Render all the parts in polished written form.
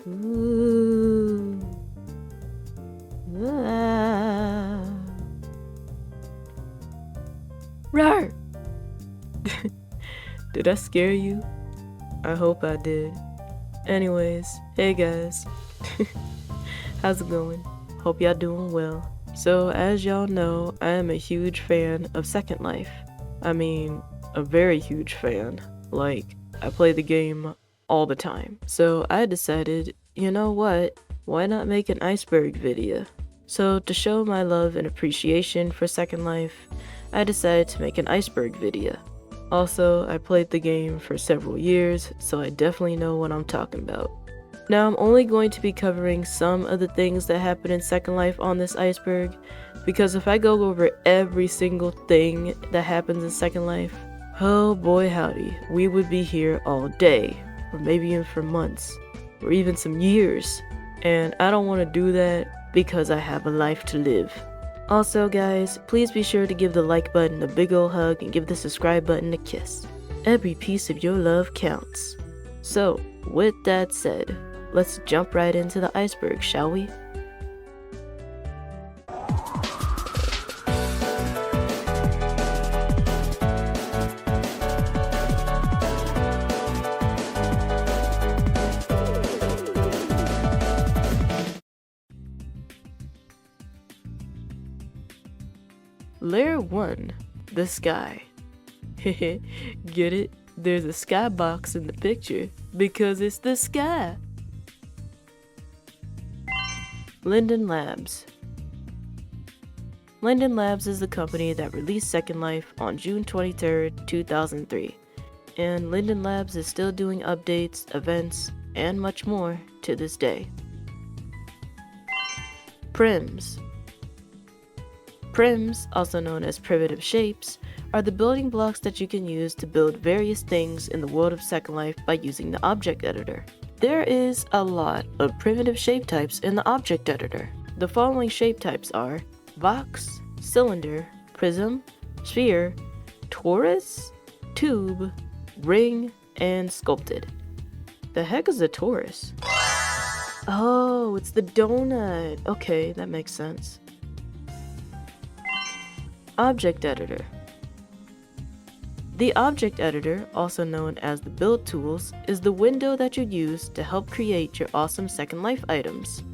Ooh. Ah. Rawr! Did I scare you? I hope I did. Anyways, hey guys. How's it going? Hope y'all doing well. So as y'all know, I am a huge fan of Second Life. I mean, a very huge fan. Like, I play the game all the time. So I decided, you know what? Why not make an Iceberg video? So to show my love and appreciation for Second Life, I decided to make an Iceberg video. Also, I played the game for several years, so I definitely know what I'm talking about. Now, I'm only going to be covering some of the things that happen in Second Life on this iceberg, because if I go over every single thing that happens in Second Life, oh boy howdy, we would be here all day, or maybe even for months, or even some years. And I don't want to do that because I have a life to live. Also guys, please be sure to give the like button a big ol' hug and give the subscribe button a kiss. Every piece of your love counts. So, with that said, let's jump right into the iceberg, shall we? Layer 1. The sky. Get it? There's a skybox in the picture because it's the sky. Linden Labs. Linden Labs is the company that released Second Life on June 23rd, 2003. And Linden Labs is still doing updates, events, and much more to this day. Prims. Prims, also known as primitive shapes, are the building blocks that you can use to build various things in the world of Second Life by using the object editor. There is a lot of primitive shape types in the object editor. The following shape types are box, cylinder, prism, sphere, torus, tube, ring, and sculpted. The heck is a torus? Oh, it's the donut. Okay, that makes sense. Object editor. The object editor, also known as the build tools, is the window that you use to help create your awesome Second Life items.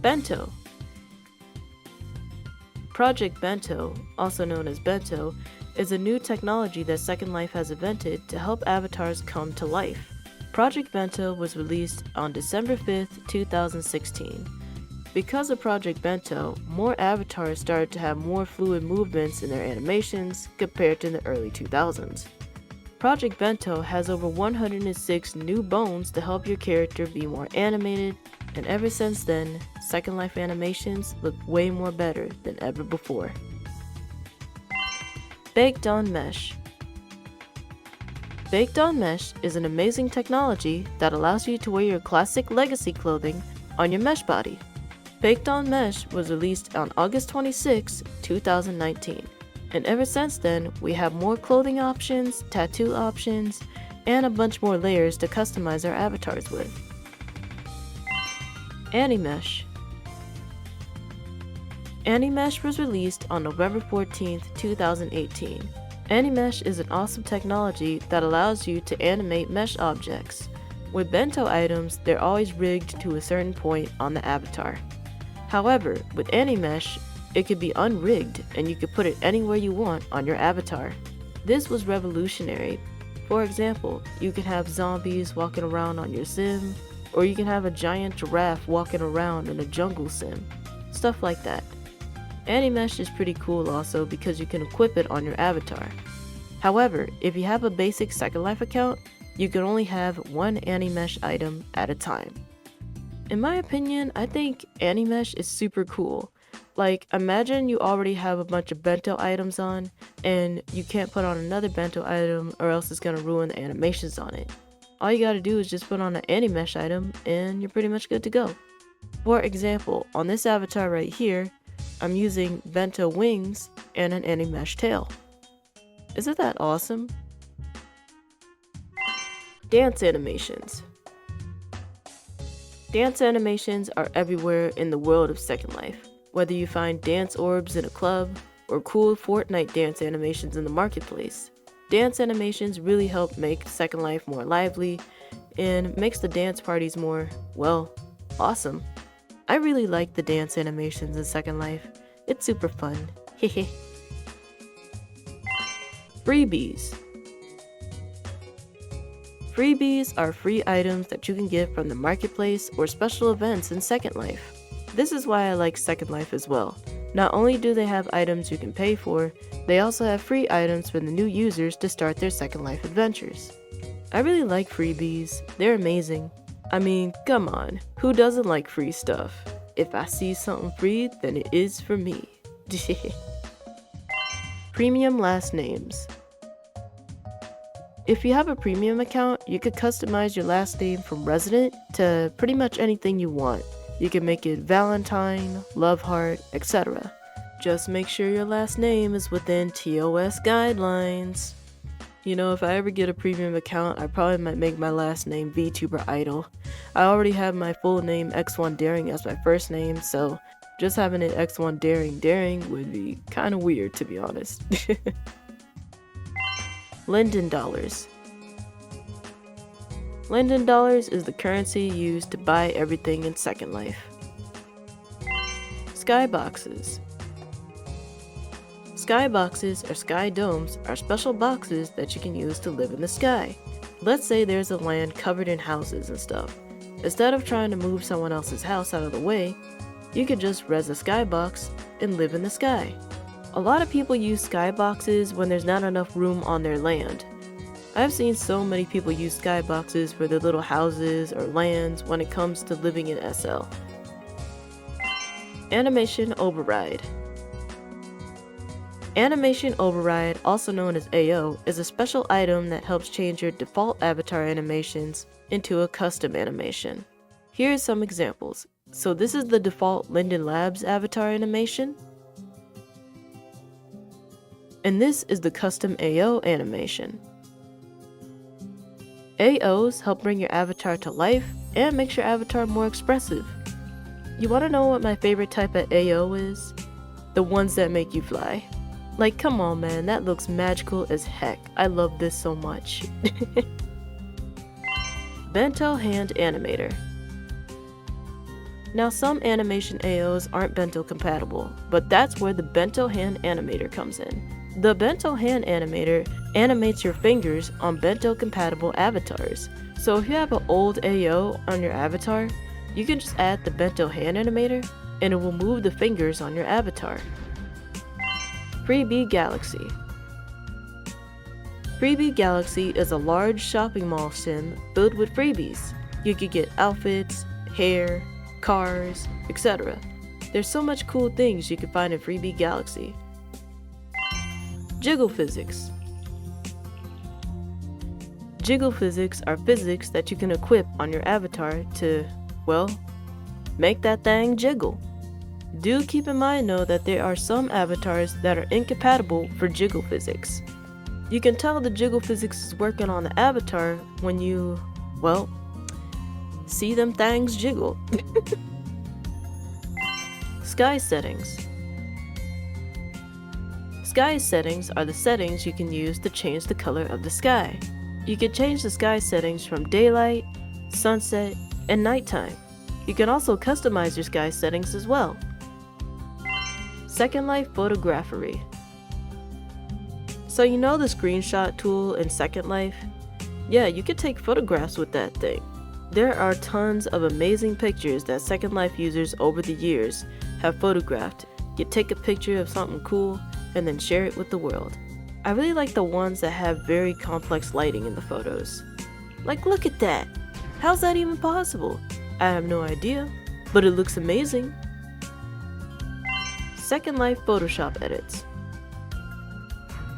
Bento. Project Bento, also known as Bento, is a new technology that Second Life has invented to help avatars come to life. Project Bento was released on December 5th, 2016. Because of Project Bento, more avatars started to have more fluid movements in their animations compared to the early 2000s. Project Bento has over 106 new bones to help your character be more animated, and ever since then, Second Life animations look way more better than ever before. Baked on Mesh. Baked on Mesh is an amazing technology that allows you to wear your classic legacy clothing on your mesh body. Baked on Mesh was released on August 26, 2019, and ever since then, we have more clothing options, tattoo options, and a bunch more layers to customize our avatars with. Animesh. Animesh was released on November 14, 2018. Animesh is an awesome technology that allows you to animate mesh objects. With bento items, they're always rigged to a certain point on the avatar. However, with Animesh, it could be unrigged and you could put it anywhere you want on your avatar. This was revolutionary. For example, you can have zombies walking around on your sim, or you can have a giant giraffe walking around in a jungle sim. Stuff like that. Animesh is pretty cool also because you can equip it on your avatar. However, if you have a basic Second Life account, you can only have one Animesh item at a time. In my opinion, I think Animesh is super cool. Like, imagine you already have a bunch of bento items on, and you can't put on another bento item or else it's gonna ruin the animations on it. All you gotta do is just put on an Animesh item, and you're pretty much good to go. For example, on this avatar right here, I'm using bento wings and an Animesh tail. Isn't that awesome? Dance animations. Dance animations are everywhere in the world of Second Life. Whether you find dance orbs in a club or cool Fortnite dance animations in the marketplace, dance animations really help make Second Life more lively and makes the dance parties more, well, awesome. I really like the dance animations in Second Life. It's super fun. Hehe. Freebies. Freebies are free items that you can get from the marketplace or special events in Second Life. This is why I like Second Life as well. Not only do they have items you can pay for, they also have free items for the new users to start their Second Life adventures. I really like freebies. They're amazing. I mean, come on, who doesn't like free stuff? If I see something free, then it is for me. Premium last names. If you have a premium account, you could customize your last name from resident to pretty much anything you want. You can make it Valentine, Loveheart, etc. Just make sure your last name is within TOS guidelines. You know, if I ever get a premium account, I probably might make my last name VTuber Idol. I already have my full name X1 Daring as my first name, so just having it X1 Daring would be kind of weird, to be honest. Linden Dollars. Linden Dollars is the currency used to buy everything in Second Life. Skyboxes. Skyboxes or sky domes are special boxes that you can use to live in the sky. Let's say there's a land covered in houses and stuff. Instead of trying to move someone else's house out of the way, you could just res a skybox and live in the sky. A lot of people use skyboxes when there's not enough room on their land. I've seen so many people use skyboxes for their little houses or lands when it comes to living in SL. Animation Override. Animation Override, also known as AO, is a special item that helps change your default avatar animations into a custom animation. Here are some examples. So this is the default Linden Labs avatar animation. And this is the custom AO animation. AOs help bring your avatar to life and makes your avatar more expressive. You want to know what my favorite type of AO is? The ones that make you fly. Like, come on man, that looks magical as heck. I love this so much. Bento Hand Animator. Now some animation AOs aren't bento compatible, but that's where the Bento Hand Animator comes in. The Bento Hand Animator animates your fingers on bento compatible avatars. So if you have an old AO on your avatar, you can just add the Bento Hand Animator and it will move the fingers on your avatar. Freebie Galaxy. Freebie Galaxy is a large shopping mall sim filled with freebies. You could get outfits, hair, cars, etc. There's so much cool things you can find in Freebie Galaxy. Jiggle Physics. Jiggle Physics are physics that you can equip on your avatar to, well, make that thing jiggle. Do keep in mind though that there are some avatars that are incompatible for jiggle physics. You can tell the jiggle physics is working on the avatar when you, well, see them things jiggle. Sky Settings. Sky settings are the settings you can use to change the color of the sky. You can change the sky settings from daylight, sunset, and nighttime. You can also customize your sky settings as well. Second Life Photography. So you know the screenshot tool in Second Life? Yeah, you can take photographs with that thing. There are tons of amazing pictures that Second Life users over the years have photographed. You take a picture of something cool and then share it with the world. I really like the ones that have very complex lighting in the photos. Like, look at that! How's that even possible? I have no idea, but it looks amazing. Second Life Photoshop Edits.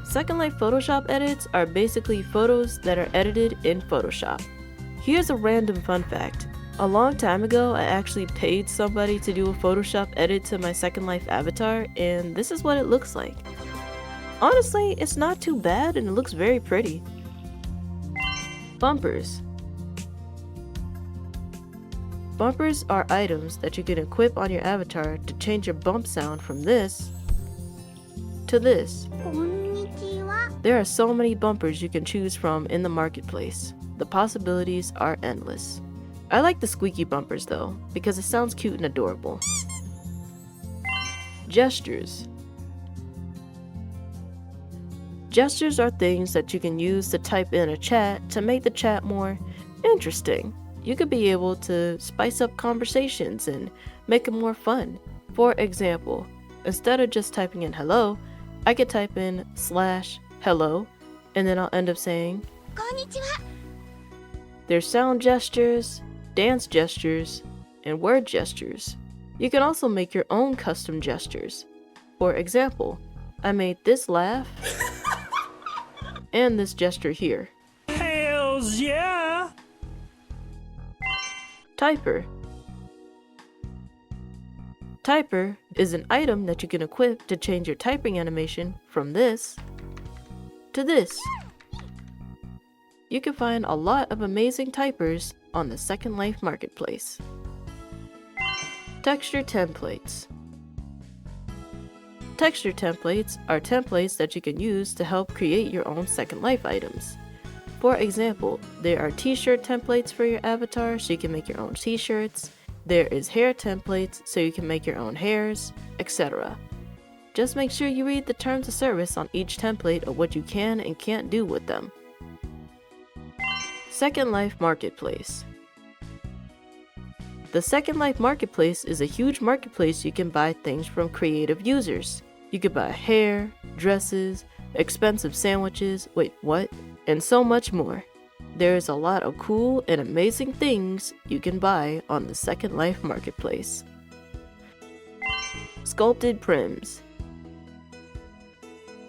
Second Life Photoshop edits are basically photos that are edited in Photoshop. Here's a random fun fact. A long time ago, I actually paid somebody to do a Photoshop edit to my Second Life avatar, and this is what it looks like. Honestly, it's not too bad and it looks very pretty. Bumpers. Bumpers are items that you can equip on your avatar to change your bump sound from this to this. There are so many bumpers you can choose from in the marketplace. The possibilities are endless. I like the squeaky bumpers though, because it sounds cute and adorable. Gestures. Gestures are things that you can use to type in a chat to make the chat more interesting. You could be able to spice up conversations and make them more fun. For example, instead of just typing in hello, I could type in /hello, and then I'll end up saying konnichiwa. There's sound gestures, dance gestures, and word gestures. You can also make your own custom gestures. For example, I made this laugh and this gesture here. Hells yeah! Typer. Typer is an item that you can equip to change your typing animation from this to this. You can find a lot of amazing typers on the Second Life marketplace. Texture templates. Texture templates are templates that you can use to help create your own Second Life items. For example, there are t-shirt templates for your avatar so you can make your own t-shirts. There is hair templates so you can make your own hairs, etc. Just make sure you read the terms of service on each template of what you can and can't do with them. Second Life Marketplace. The Second Life Marketplace is a huge marketplace you can buy things from creative users. You can buy hair, dresses, expensive sandwiches, wait, what? And so much more. There is a lot of cool and amazing things you can buy on the Second Life Marketplace. Sculpted Prims.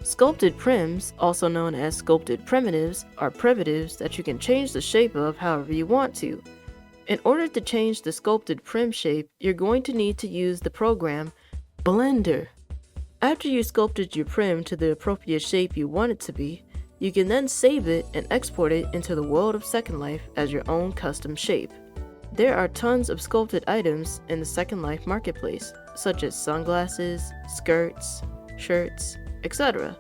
Sculpted prims, also known as sculpted primitives, are primitives that you can change the shape of however you want to. In order to change the sculpted prim shape, you're going to need to use the program Blender. After you sculpted your prim to the appropriate shape you want it to be, you can then save it and export it into the world of Second Life as your own custom shape. There are tons of sculpted items in the Second Life marketplace, such as sunglasses, skirts, shirts, etc.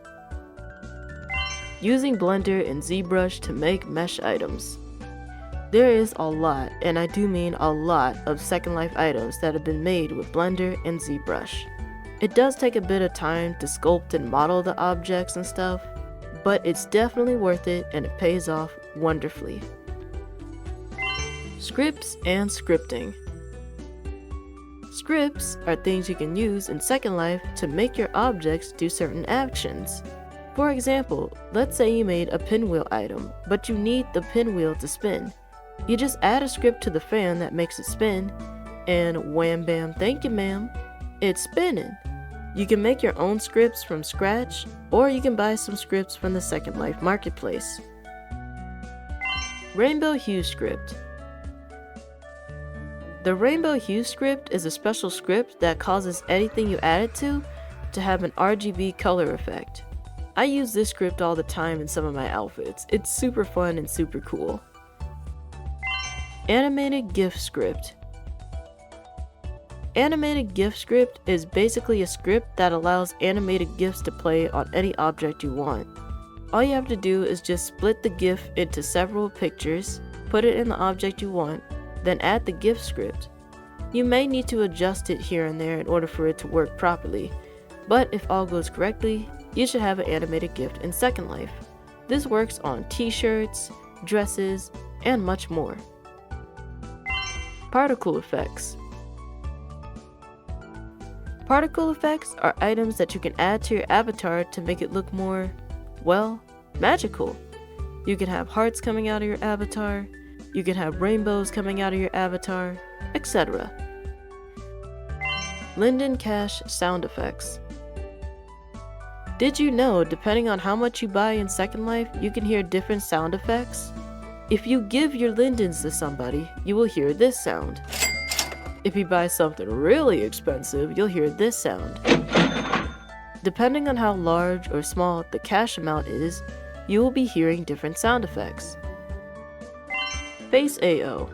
Using Blender and ZBrush to make mesh items. There is a lot, and I do mean a lot, of Second Life items that have been made with Blender and ZBrush. It does take a bit of time to sculpt and model the objects and stuff, but it's definitely worth it and it pays off wonderfully. Scripts and scripting. Scripts are things you can use in Second Life to make your objects do certain actions. For example, let's say you made a pinwheel item, but you need the pinwheel to spin. You just add a script to the fan that makes it spin, and wham bam thank you ma'am, it's spinning. You can make your own scripts from scratch, or you can buy some scripts from the Second Life marketplace. Rainbow Hue Script. The Rainbow Hue Script is a special script that causes anything you add it to have an RGB color effect. I use this script all the time in some of my outfits. It's super fun and super cool. Animated GIF Script. Animated GIF script is basically a script that allows animated GIFs to play on any object you want. All you have to do is just split the GIF into several pictures, put it in the object you want, then add the GIF script. You may need to adjust it here and there in order for it to work properly, but if all goes correctly, you should have an animated GIF in Second Life. This works on t-shirts, dresses, and much more. Particle effects. Particle effects are items that you can add to your avatar to make it look more, well, magical. You can have hearts coming out of your avatar, you can have rainbows coming out of your avatar, etc. Linden Cash sound effects. Did you know, depending on how much you buy in Second Life, you can hear different sound effects? If you give your lindens to somebody, you will hear this sound. If you buy something really expensive, you'll hear this sound. Depending on how large or small the cash amount is, you will be hearing different sound effects. Face AO.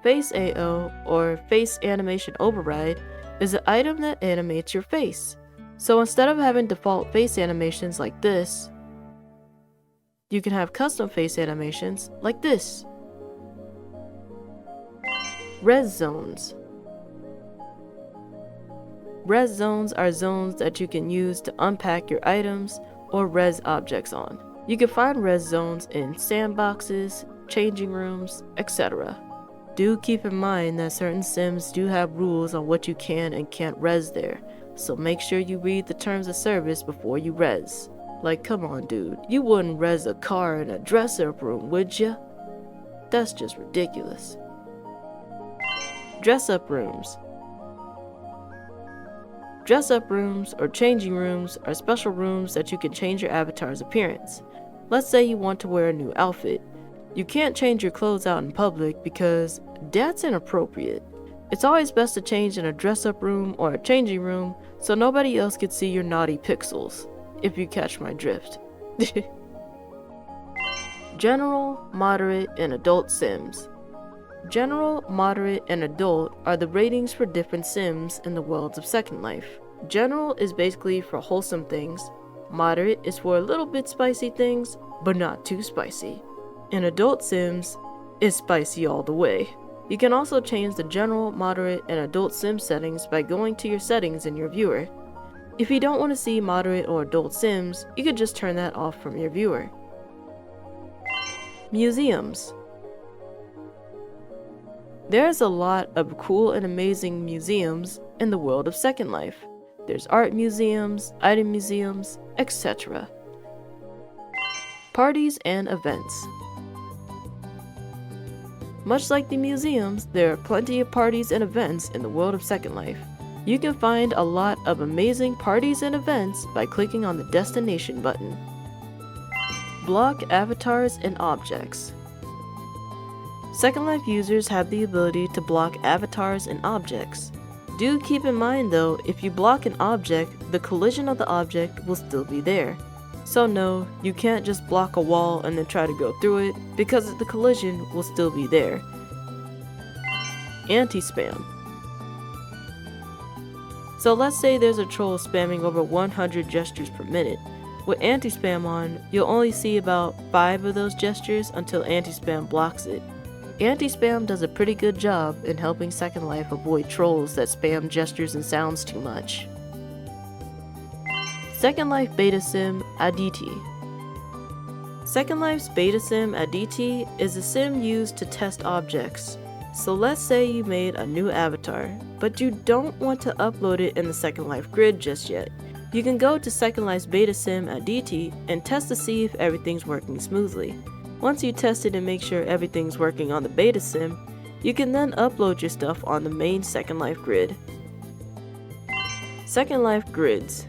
Face AO, or Face Animation Override, is an item that animates your face. So instead of having default face animations like this, you can have custom face animations like this. Res zones. Res zones are zones that you can use to unpack your items or res objects on. You can find res zones in sandboxes, changing rooms, etc. Do keep in mind that certain sims do have rules on what you can and can't res there, so make sure you read the terms of service before you res. Like, come on dude, you wouldn't res a car in a dress-up room, would ya? That's just ridiculous. Dress-up rooms. Dress-up rooms or changing rooms are special rooms that you can change your avatar's appearance. Let's say you want to wear a new outfit. You can't change your clothes out in public because that's inappropriate. It's always best to change in a dress-up room or a changing room so nobody else can see your naughty pixels, if you catch my drift. General, moderate, and adult sims. General, moderate, and adult are the ratings for different sims in the worlds of Second Life. General is basically for wholesome things, moderate is for a little bit spicy things, but not too spicy. And adult sims is spicy all the way. You can also change the general, moderate, and adult sim settings by going to your settings in your viewer. If you don't want to see moderate or adult sims, you could just turn that off from your viewer. Museums. There's a lot of cool and amazing museums in the world of Second Life. There's art museums, item museums, etc. Parties and events. Much like the museums, there are plenty of parties and events in the world of Second Life. You can find a lot of amazing parties and events by clicking on the destination button. Block avatars and objects. Second Life users have the ability to block avatars and objects. Do keep in mind though, if you block an object, the collision of the object will still be there. So no, you can't just block a wall and then try to go through it, because the collision will still be there. Anti-spam. So let's say there's a troll spamming over 100 gestures per minute. With anti-spam on, you'll only see about 5 of those gestures until anti-spam blocks it. Anti-spam does a pretty good job in helping Second Life avoid trolls that spam gestures and sounds too much. Second Life Beta Sim ADT. Second Life's Beta Sim ADT is a sim used to test objects. So let's say you made a new avatar, but you don't want to upload it in the Second Life grid just yet. You can go to Second Life's Beta Sim ADT and test to see if everything's working smoothly. Once you test it and make sure everything's working on the beta sim, you can then upload your stuff on the main Second Life grid. Second Life grids.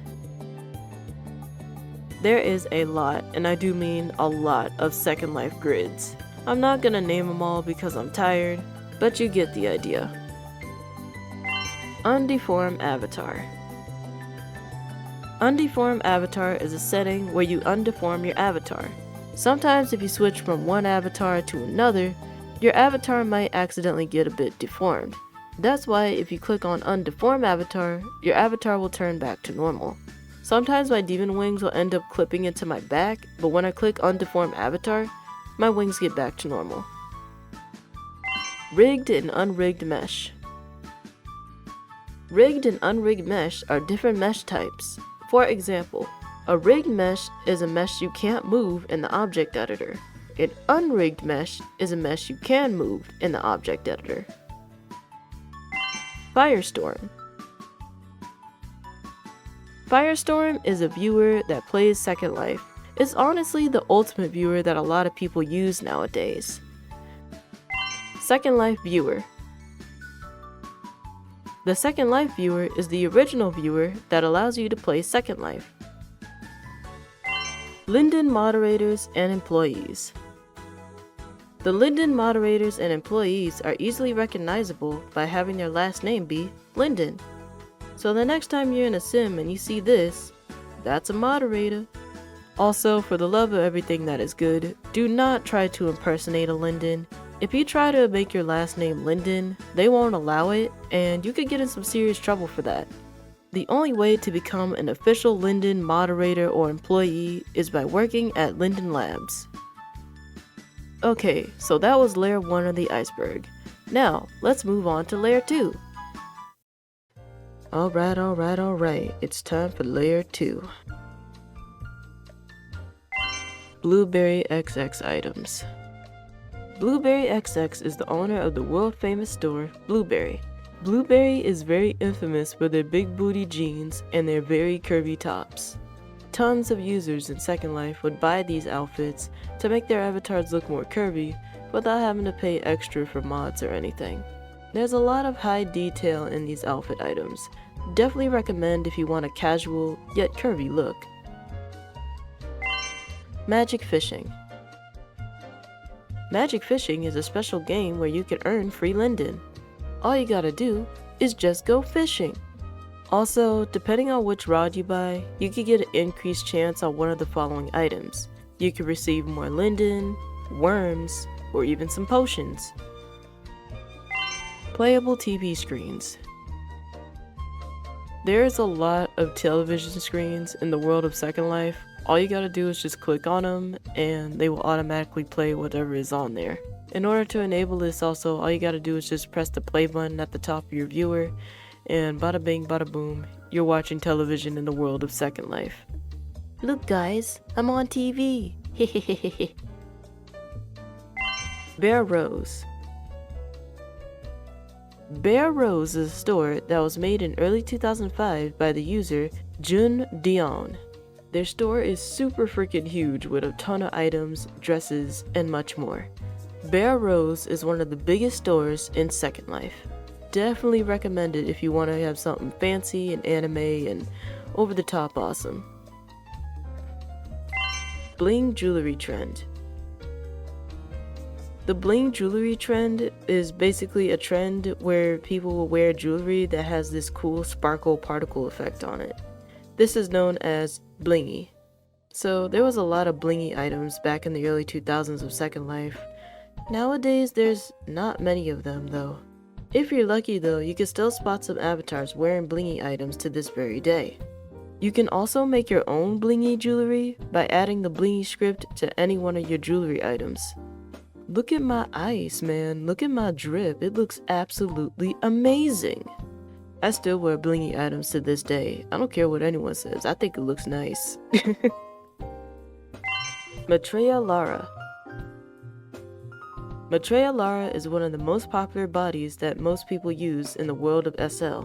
There is a lot, and I do mean a lot, of Second Life grids. I'm not gonna name them all because I'm tired, but you get the idea. Undeform avatar. Undeform avatar is a setting where you undeform your avatar. Sometimes if you switch from one avatar to another, your avatar might accidentally get a bit deformed. That's why if you click on Undeform Avatar, your avatar will turn back to normal. Sometimes my demon wings will end up clipping into my back, but when I click Undeform Avatar, my wings get back to normal. Rigged and unrigged mesh. Rigged and unrigged mesh are different mesh types. For example, a rigged mesh is a mesh you can't move in the object editor. An unrigged mesh is a mesh you can move in the object editor. Firestorm. Firestorm is a viewer that plays Second Life. It's honestly the ultimate viewer that a lot of people use nowadays. Second Life viewer. The Second Life viewer is the original viewer that allows you to play Second Life. Linden moderators and employees. The Linden moderators and employees are easily recognizable by having their last name be Linden. So the next time you're in a sim and you see this, that's a moderator. Also, for the love of everything that is good, do not try to impersonate a Linden. If you try to make your last name Linden, they won't allow it, and you could get in some serious trouble for that. The only way to become an official Linden moderator or employee is by working at Linden Labs. Okay, so that was layer 1 of the iceberg. Now, let's move on to layer 2. Alright, it's time for layer 2. Blueberry XX items. Blueberry XX is the owner of the world-famous store, Blueberry. Blueberry is very infamous for their big booty jeans and their very curvy tops. Tons of users in Second Life would buy these outfits to make their avatars look more curvy without having to pay extra for mods or anything. There's a lot of high detail in these outfit items. Definitely recommend if you want a casual yet curvy look. Magic Fishing. Magic Fishing is a special game where you can earn free Linden. All you gotta do is just go fishing. Also, depending on which rod you buy, you could get an increased chance on one of the following items. You could receive more Linden, worms, or even some potions. Playable TV screens. There's a lot of television screens in the world of Second Life. All you gotta do is just click on them and they will automatically play whatever is on there. In order to enable this also, all you gotta do is just press the play button at the top of your viewer and bada bing bada boom, you're watching television in the world of Second Life. Look guys, I'm on TV! Hehehehe. Bear Rose. Bear Rose is a store that was made in early 2005 by the user Jun Dion. Their store is super freaking huge with a ton of items, dresses, and much more. Bear Rose is one of the biggest stores in Second Life. Definitely recommend it if you want to have something fancy and anime and over the top awesome. Bling jewelry trend. The bling jewelry trend is basically a trend where people will wear jewelry that has this cool sparkle particle effect on it. This is known as blingy. So there was a lot of blingy items back in the early 2000s of Second Life. Nowadays there's not many of them though. If you're lucky though, you can still spot some avatars wearing blingy items to this very day. You can also make your own blingy jewelry by adding the blingy script to any one of your jewelry items. Look at my ice, man. Look at my drip. It looks absolutely amazing. I still wear blingy items to this day. I don't care what anyone says. I think it looks nice. Maitreya Lara. Maitreya Lara is one of the most popular bodies that most people use in the world of SL.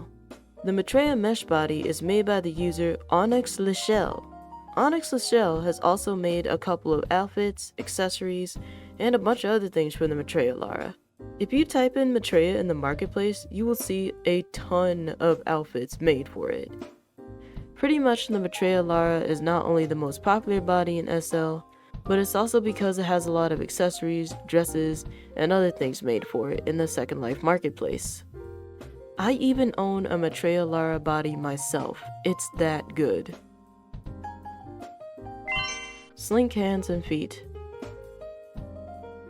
The Maitreya mesh body is made by the user Onyx Lachelle. Onyx Lachelle has also made a couple of outfits, accessories, and a bunch of other things for the Maitreya Lara. If you type in Maitreya in the marketplace, you will see a ton of outfits made for it. Pretty much the Maitreya Lara is not only the most popular body in SL, but it's also because it has a lot of accessories, dresses, and other things made for it in the Second Life marketplace. I even own a Maitreya Lara body myself. It's that good. Slink hands and feet.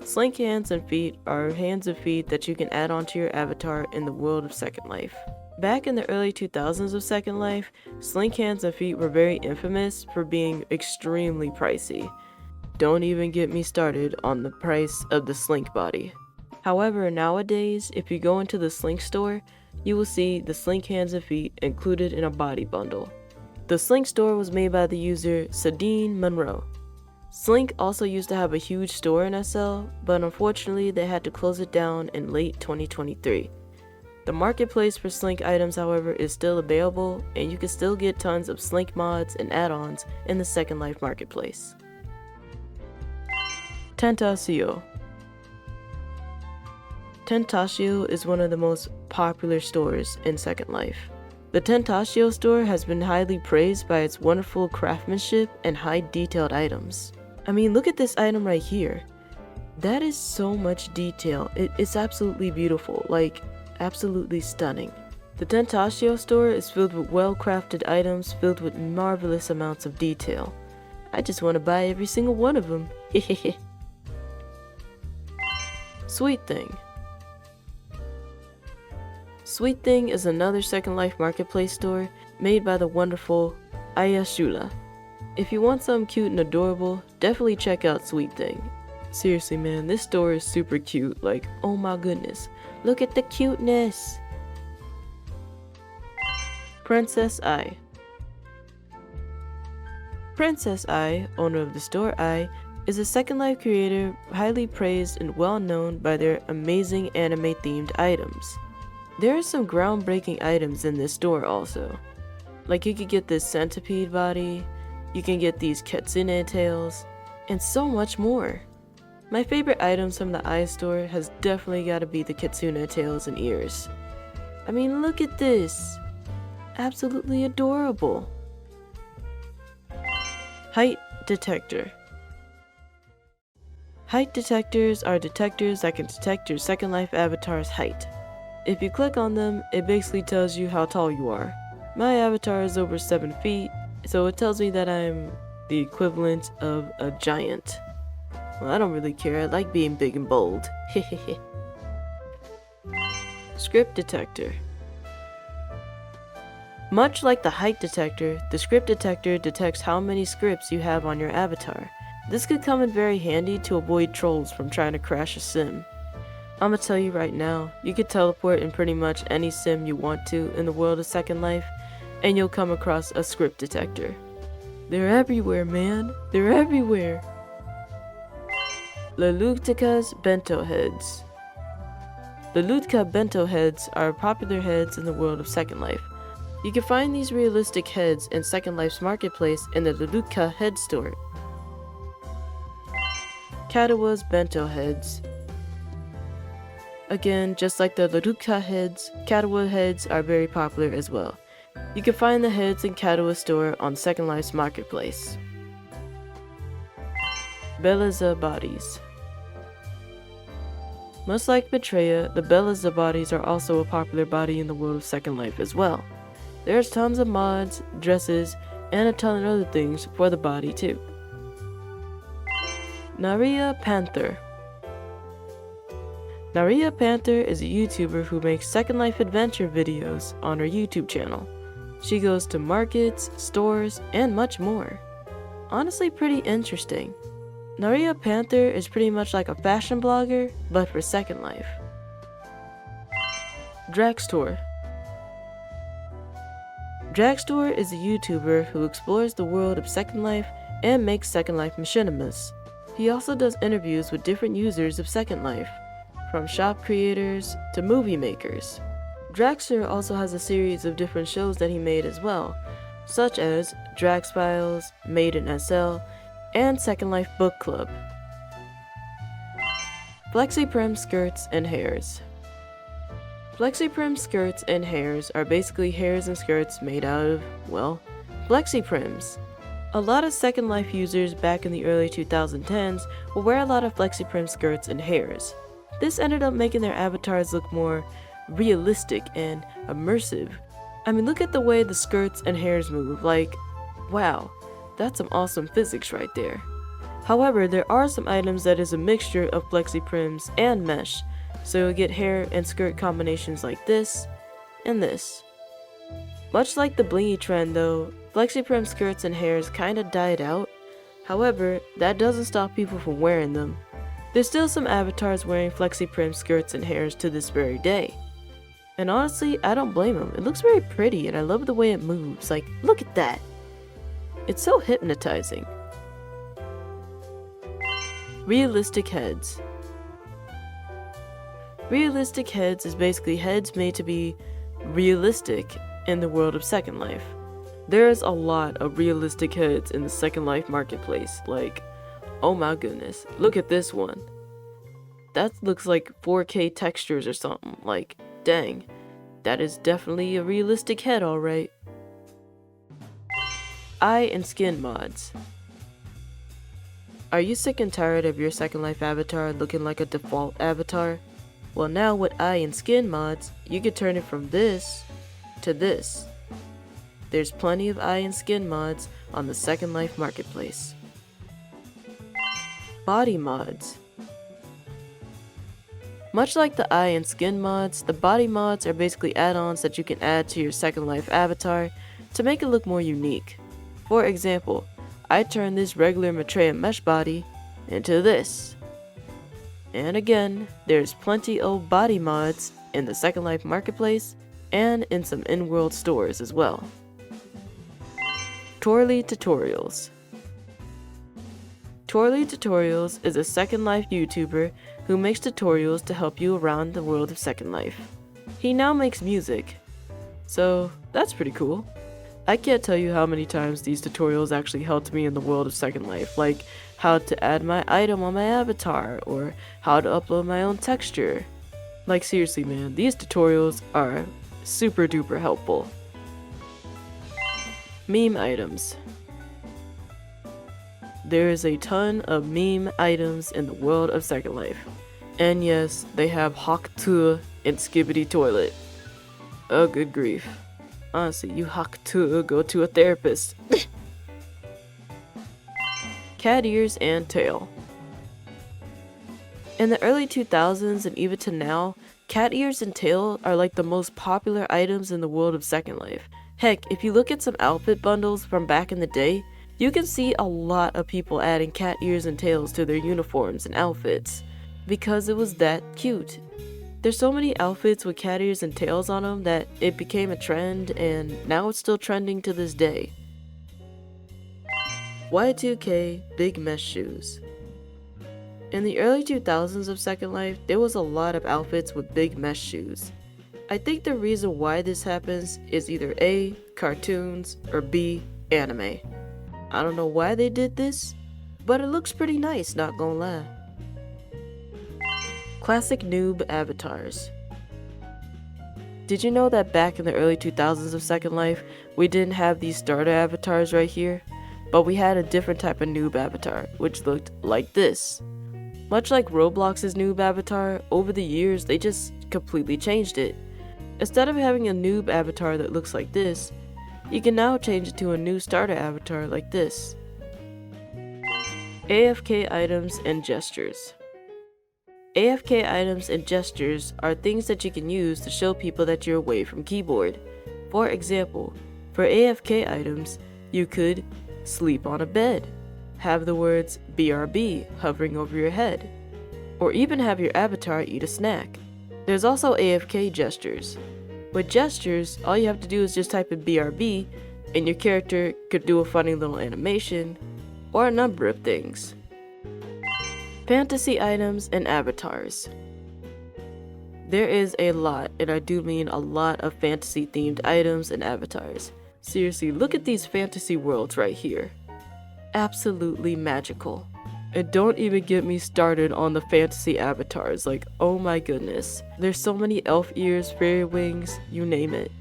Slink hands and feet are hands and feet that you can add onto your avatar in the world of Second Life. Back in the early 2000s of Second Life, slink hands and feet were very infamous for being extremely pricey. Don't even get me started on the price of the slink body. However, nowadays, if you go into the slink store, you will see the slink hands and feet included in a body bundle. The slink store was made by the user Sadine Monroe. Slink also used to have a huge store in SL, but unfortunately they had to close it down in late 2023. The marketplace for Slink items, however, is still available, and you can still get tons of Slink mods and add-ons in the Second Life marketplace. Tentasio. Tentasio is one of the most popular stores in Second Life. The Tentasio store has been highly praised by its wonderful craftsmanship and high detailed items. I mean, look at this item right here. That is so much detail. It's absolutely beautiful, like absolutely stunning. The Tentasio store is filled with well-crafted items filled with marvelous amounts of detail. I just want to buy every single one of them. Sweet Thing. Sweet Thing is another Second Life marketplace store made by the wonderful Ayashula. If you want something cute and adorable, definitely check out Sweet Thing. Seriously man, this store is super cute, like oh my goodness, look at the cuteness! Princess I. Princess I, owner of the store I, is a Second Life creator highly praised and well known by their amazing anime themed items. There are some groundbreaking items in this store also. Like you could get this centipede body, you can get these kitsune tails, and so much more. My favorite items from the I store has definitely got to be the kitsune tails and ears. I mean, look at this! Absolutely adorable. Height detector. Height detectors are detectors that can detect your Second Life avatar's height. If you click on them, it basically tells you how tall you are. My avatar is over 7 feet, so it tells me that I'm the equivalent of a giant. Well, I don't really care, I like being big and bold. Hehehe. Script detector. Much like the height detector, the script detector detects how many scripts you have on your avatar. This could come in very handy to avoid trolls from trying to crash a sim. I'ma tell you right now, you could teleport in pretty much any sim you want to in the world of Second Life, and you'll come across a script detector. They're everywhere, man. They're everywhere. Leluctica's bento heads. Lelutka bento heads are popular heads in the world of Second Life. You can find these realistic heads in Second Life's marketplace in the Lelutka head store. Katawa's bento heads. Again, just like the Lelutka heads, Katawa heads are very popular as well. You can find the heads in Katawa's store on Second Life's marketplace. Belaza bodies. Much like Betraya, the Belaza bodies are also a popular body in the world of Second Life as well. There's tons of mods, dresses, and a ton of other things for the body too. Naria Panther. Naria Panther is a YouTuber who makes Second Life adventure videos on her YouTube channel. She goes to markets, stores, and much more. Honestly pretty interesting. Naria Panther is pretty much like a fashion blogger, but for Second Life. Dragstore. Dragstore is a YouTuber who explores the world of Second Life and makes Second Life machinimas. He also does interviews with different users of Second Life, from shop creators to movie makers. Dragster also has a series of different shows that he made as well, such as Drax Files, Made in SL, and Second Life Book Club. Flexi-Prim skirts and hairs. Flexi-Prim skirts and hairs are basically hairs and skirts made out of, well, Flexi-Prims. A lot of Second Life users back in the early 2010s will wear a lot of Flexi-Prim skirts and hairs. This ended up making their avatars look more realistic and immersive. I mean, look at the way the skirts and hairs move, like, wow, that's some awesome physics right there. However, there are some items that is a mixture of Flexi-Prims and mesh, so you'll get hair and skirt combinations like this and this. Much like the blingy trend though, Flexi-Prim skirts and hairs kinda died out. However, that doesn't stop people from wearing them. There's still some avatars wearing Flexi-Prim skirts and hairs to this very day. And honestly, I don't blame them. It looks very pretty and I love the way it moves. Like, look at that! It's so hypnotizing. Realistic heads. Realistic heads is basically heads made to be realistic in the world of Second Life. There's a lot of realistic heads in the Second Life marketplace, like, oh my goodness, look at this one. That looks like 4K textures or something, like, dang, that is definitely a realistic head alright. Eye and skin mods. Are you sick and tired of your Second Life avatar looking like a default avatar? Well, now with eye and skin mods, you can turn it from this to this. There's plenty of eye and skin mods on the Second Life marketplace. Body mods. Much like the eye and skin mods, the body mods are basically add-ons that you can add to your Second Life avatar to make it look more unique. For example, I turned this regular Maitreya mesh body into this. And again, there's plenty of body mods in the Second Life marketplace and in some in-world stores as well. Torly Tutorials. Torly Tutorials is a Second Life YouTuber who makes tutorials to help you around the world of Second Life. He now makes music, so that's pretty cool. I can't tell you how many times these tutorials actually helped me in the world of Second Life, like how to add my item on my avatar, or how to upload my own texture. Like seriously man, these tutorials are super duper helpful. Meme items. There is a ton of meme items in the world of Second Life. And yes, they have Hawk2 and Skibbity Toilet. Oh good grief. Honestly, you Hawk2 go to a therapist. Cat ears and tail. In the early 2000s and even to now, cat ears and tail are like the most popular items in the world of Second Life. Heck, if you look at some outfit bundles from back in the day, you can see a lot of people adding cat ears and tails to their uniforms and outfits, because it was that cute. There's so many outfits with cat ears and tails on them that it became a trend, and now it's still trending to this day. Y2K Big Mesh Shoes. In the early 2000s of Second Life, there was a lot of outfits with big mesh shoes. I think the reason why this happens is either A, cartoons, or B, anime. I don't know why they did this, but it looks pretty nice, not gonna lie. Classic noob avatars. Did you know that back in the early 2000s of Second Life, we didn't have these starter avatars right here, but we had a different type of noob avatar, which looked like this. Much like Roblox's noob avatar, over the years they just completely changed it. Instead of having a noob avatar that looks like this, you can now change it to a new starter avatar like this. AFK items and gestures. AFK items and gestures are things that you can use to show people that you're away from keyboard. For example, for AFK items, you could sleep on a bed, have the words BRB hovering over your head, or even have your avatar eat a snack. There's also AFK gestures. With gestures, all you have to do is just type in BRB, and your character could do a funny little animation, or a number of things. Fantasy items and avatars. There is a lot, and I do mean a lot, of fantasy themed items and avatars. Seriously, look at these fantasy worlds right here. Absolutely magical. And don't even get me started on the fantasy avatars, like oh my goodness. There's so many elf ears, fairy wings, you name it.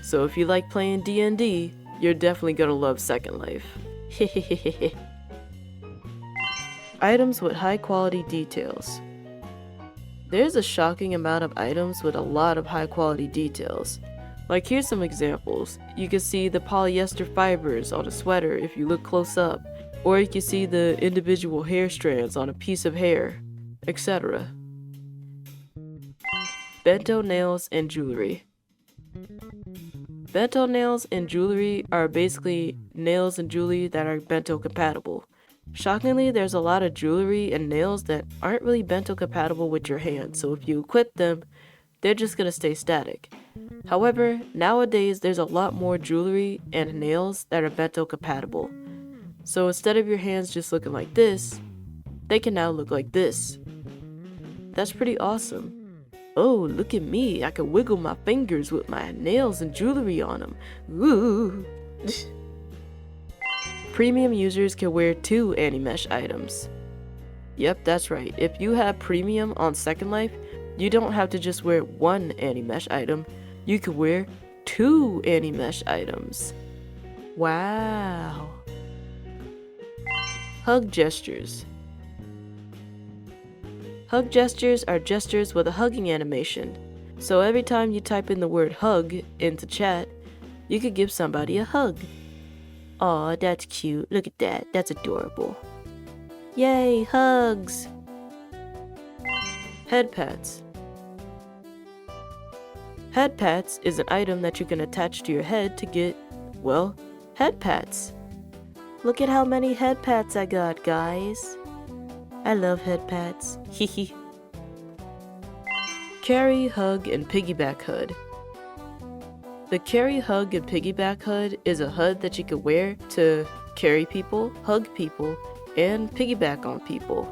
So if you like playing D&D, you're definitely gonna love Second Life. Hehehehe. Items with high quality details. There's a shocking amount of items with a lot of high quality details. Like here's some examples. You can see the polyester fibers on a sweater if you look close up, or you can see the individual hair strands on a piece of hair, etc. Bento nails and jewelry. Bento nails and jewelry are basically nails and jewelry that are bento compatible. Shockingly, there's a lot of jewelry and nails that aren't really bento compatible with your hand, so if you equip them, they're just gonna stay static. However, nowadays there's a lot more jewelry and nails that are bento compatible. So instead of your hands just looking like this, they can now look like this. That's pretty awesome. Oh, look at me, I can wiggle my fingers with my nails and jewelry on them. Ooh. Premium users can wear 2 Animesh items. Yep, that's right. If you have premium on Second Life, you don't have to just wear 1 Animesh item, you can wear 2 Animesh items. Wow. Hug gestures. Hug gestures are gestures with a hugging animation. So every time you type in the word hug into chat, you could give somebody a hug. Aw, that's cute. Look at that. That's adorable. Yay, hugs! Head pats. Head pats is an item that you can attach to your head to get, well, head pats. Look at how many head pats I got, guys. I love head pats. Hehe. Carry, hug, and piggyback hood. The carry, hug, and piggyback hood is a hood that you can wear to carry people, hug people, and piggyback on people.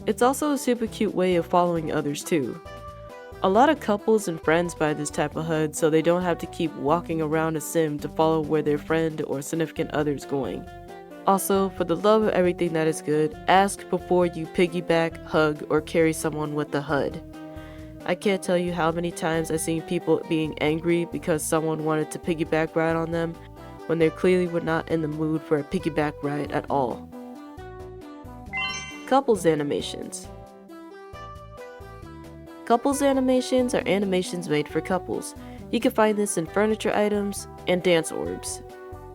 It's also a super cute way of following others too. A lot of couples and friends buy this type of hood so they don't have to keep walking around a sim to follow where their friend or significant other is going. Also, for the love of everything that is good, ask before you piggyback, hug, or carry someone with the hood. I can't tell you how many times I've seen people being angry because someone wanted to piggyback ride on them when they clearly were not in the mood for a piggyback ride at all. Couples animations. Couples animations are animations made for couples. You can find this in furniture items and dance orbs.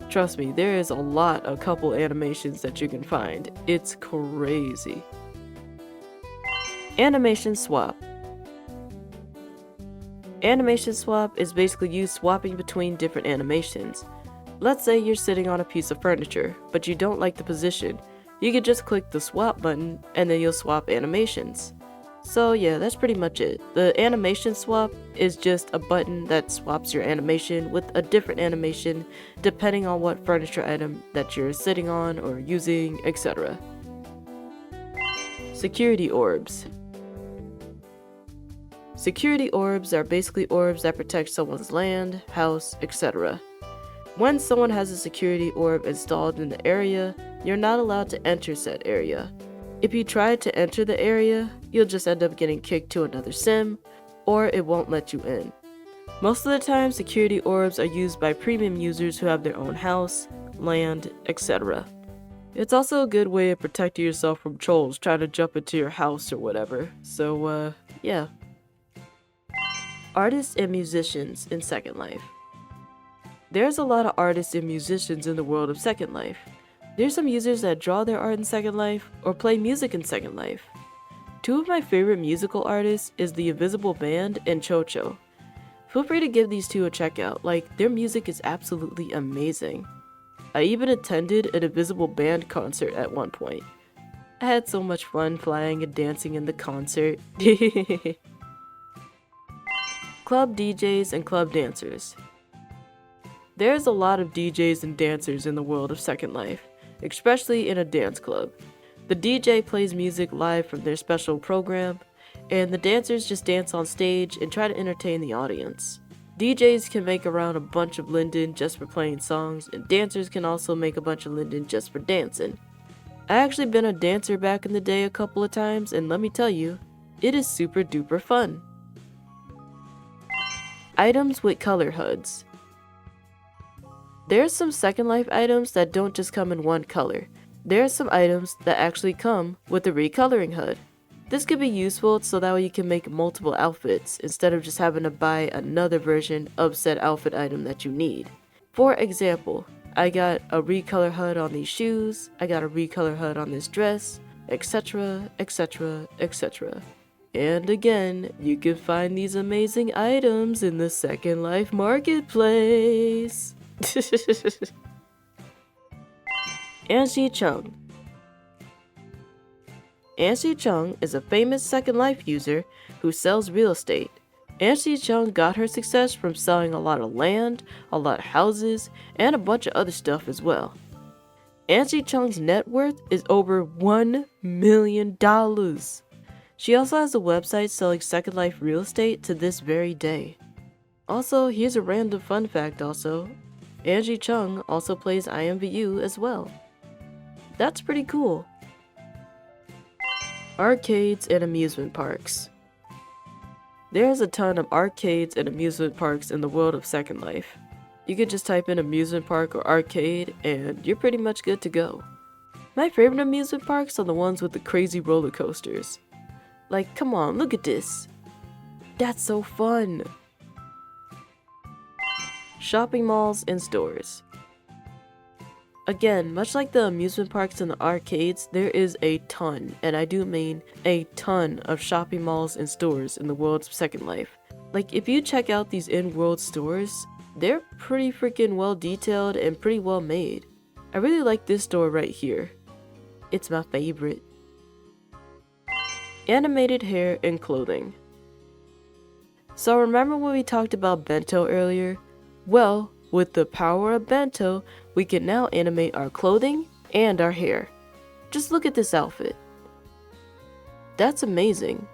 Trust me, there is a lot of couple animations that you can find. It's crazy. Animation swap. Animation swap is basically you swapping between different animations. Let's say you're sitting on a piece of furniture, but you don't like the position. You can just click the swap button and then you'll swap animations. So yeah, that's pretty much it. The animation swap is just a button that swaps your animation with a different animation depending on what furniture item that you're sitting on or using, etc. Security orbs. Security orbs are basically orbs that protect someone's land, house, etc. When someone has a security orb installed in the area, you're not allowed to enter said area. If you try to enter the area, you'll just end up getting kicked to another sim, or it won't let you in. Most of the time, security orbs are used by premium users who have their own house, land, etc. It's also a good way of protecting yourself from trolls trying to jump into your house or whatever, so yeah. Artists and musicians in Second Life. There's a lot of artists and musicians in the world of Second Life. There's some users that draw their art in Second Life or play music in Second Life. Two of my favorite musical artists is The Invisible Band and Chocho. Feel free to give these two a check out, like their music is absolutely amazing. I even attended an Invisible Band concert at one point. I had so much fun flying and dancing in the concert. Club DJs and club dancers. There's a lot of DJs and dancers in the world of Second Life, especially in a dance club. The DJ plays music live from their special program, and the dancers just dance on stage and try to entertain the audience. DJs can make around a bunch of linden just for playing songs, and dancers can also make a bunch of linden just for dancing. I actually been a dancer back in the day a couple of times, and let me tell you, it is super duper fun. Items with color HUDs. There's some Second Life items that don't just come in one color. There are some items that actually come with a recoloring HUD. This could be useful so that way you can make multiple outfits instead of just having to buy another version of said outfit item that you need. For example, I got a recolor HUD on these shoes, I got a recolor HUD on this dress, etc, etc, etc. And again, you can find these amazing items in the Second Life marketplace. Angie Chung. Angie Chung is a famous Second Life user who sells real estate. Angie Chung got her success from selling a lot of land, a lot of houses, and a bunch of other stuff as well. Angie Chung's net worth is over $1 million. She also has a website selling Second Life real estate to this very day. Also, here's a random fun fact also. Angie Chung also plays imvu as well. That's pretty cool. Arcades and amusement parks. There's a ton of arcades and amusement parks in the world of Second Life. You could just type in amusement park or arcade and you're pretty much good to go. My favorite amusement parks are the ones with the crazy roller coasters. Like, come on, look at this. That's so fun. Shopping malls and stores. Again, much like the amusement parks and the arcades, there is a ton, and I do mean a ton of shopping malls and stores in the world of Second Life. Like, if you check out these in-world stores, they're pretty freaking well detailed and pretty well made. I really like this store right here. It's my favorite. Animated hair and clothing. So remember when we talked about bento earlier? Well, with the power of bento, we can now animate our clothing and our hair. Just look at this outfit. That's amazing.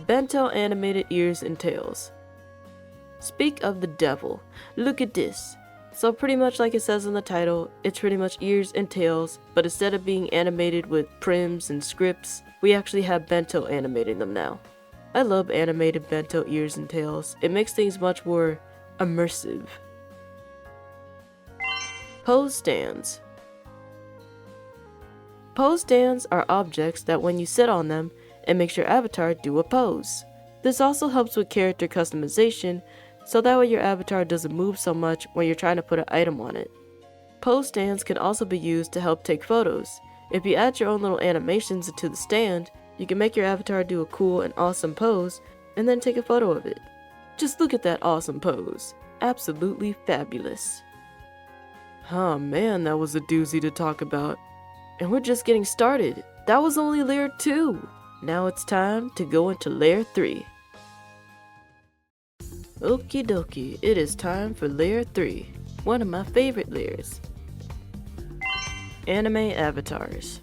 Bento animated ears and tails. Speak of the devil, look at this. So pretty much like it says in the title, it's pretty much ears and tails, but instead of being animated with prims and scripts, we actually have bento animating them now. I love animated bento ears and tails. It makes things much more immersive. Pose stands. Pose stands are objects that when you sit on them, it makes your avatar do a pose. This also helps with character customization, so that way your avatar doesn't move so much when you're trying to put an item on it. Pose stands can also be used to help take photos. If you add your own little animations into the stand, you can make your avatar do a cool and awesome pose, and then take a photo of it. Just look at that awesome pose. Absolutely fabulous. Oh man, that was a doozy to talk about. And we're just getting started. That was only layer 2. Now it's time to go into layer 3. Okie dokie, it is time for layer 3. One of my favorite layers. Anime avatars.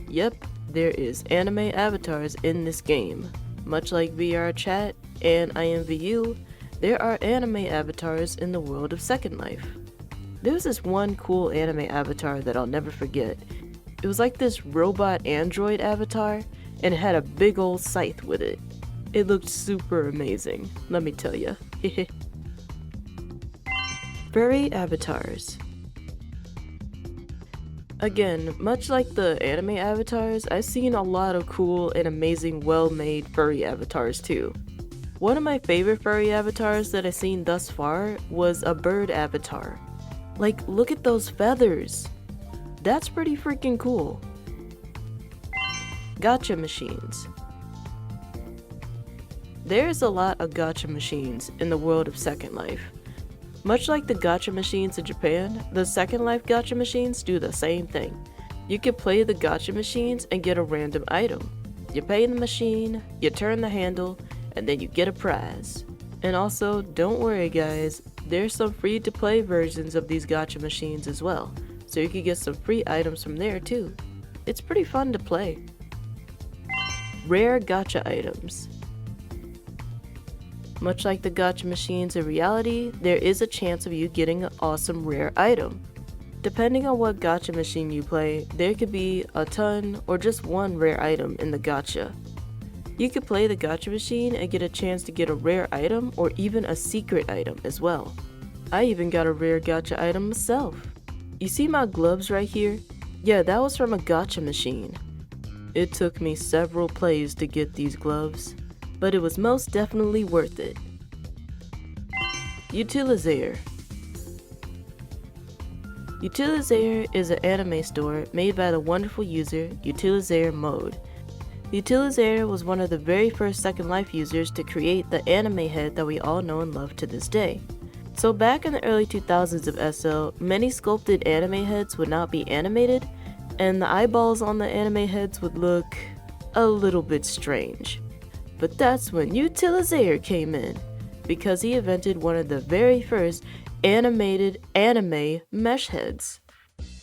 Yep, there is anime avatars in this game. Much like vrchat and imvu, there are anime avatars in the world of Second Life. There's this one cool anime avatar that I'll never forget. It was like this robot android avatar, and it had a big old scythe with it. It looked super amazing, let me tell ya. Furry avatars. Again, much like the anime avatars, I've seen a lot of cool and amazing well-made furry avatars too. One of my favorite furry avatars that I've seen thus far was a bird avatar. Like, look at those feathers! That's pretty freaking cool. Gacha machines. There's a lot of gacha machines in the world of Second Life. Much like the gacha machines in Japan, the Second Life gacha machines do the same thing. You can play the gacha machines and get a random item. You pay the machine, you turn the handle, and then you get a prize. And also, don't worry guys, there's some free to play versions of these gacha machines as well, so you can get some free items from there too. It's pretty fun to play. Rare gacha items. Much like the gacha machines in reality, there is a chance of you getting an awesome rare item. Depending on what gacha machine you play, there could be a ton or just one rare item in the gacha. You could play the gacha machine and get a chance to get a rare item or even a secret item as well. I even got a rare gacha item myself. You see my gloves right here? Yeah, that was from a gacha machine. It took me several plays to get these gloves, but it was most definitely worth it. Utilisator. Utilisator is an anime store made by the wonderful user Utilisator Mode. Utilisator was one of the very first Second Life users to create the anime head that we all know and love to this day. So back in the early 2000s of SL, many sculpted anime heads would not be animated, and the eyeballs on the anime heads would look a little bit strange. But that's when Utilisator came in, because he invented one of the very first animated anime mesh heads.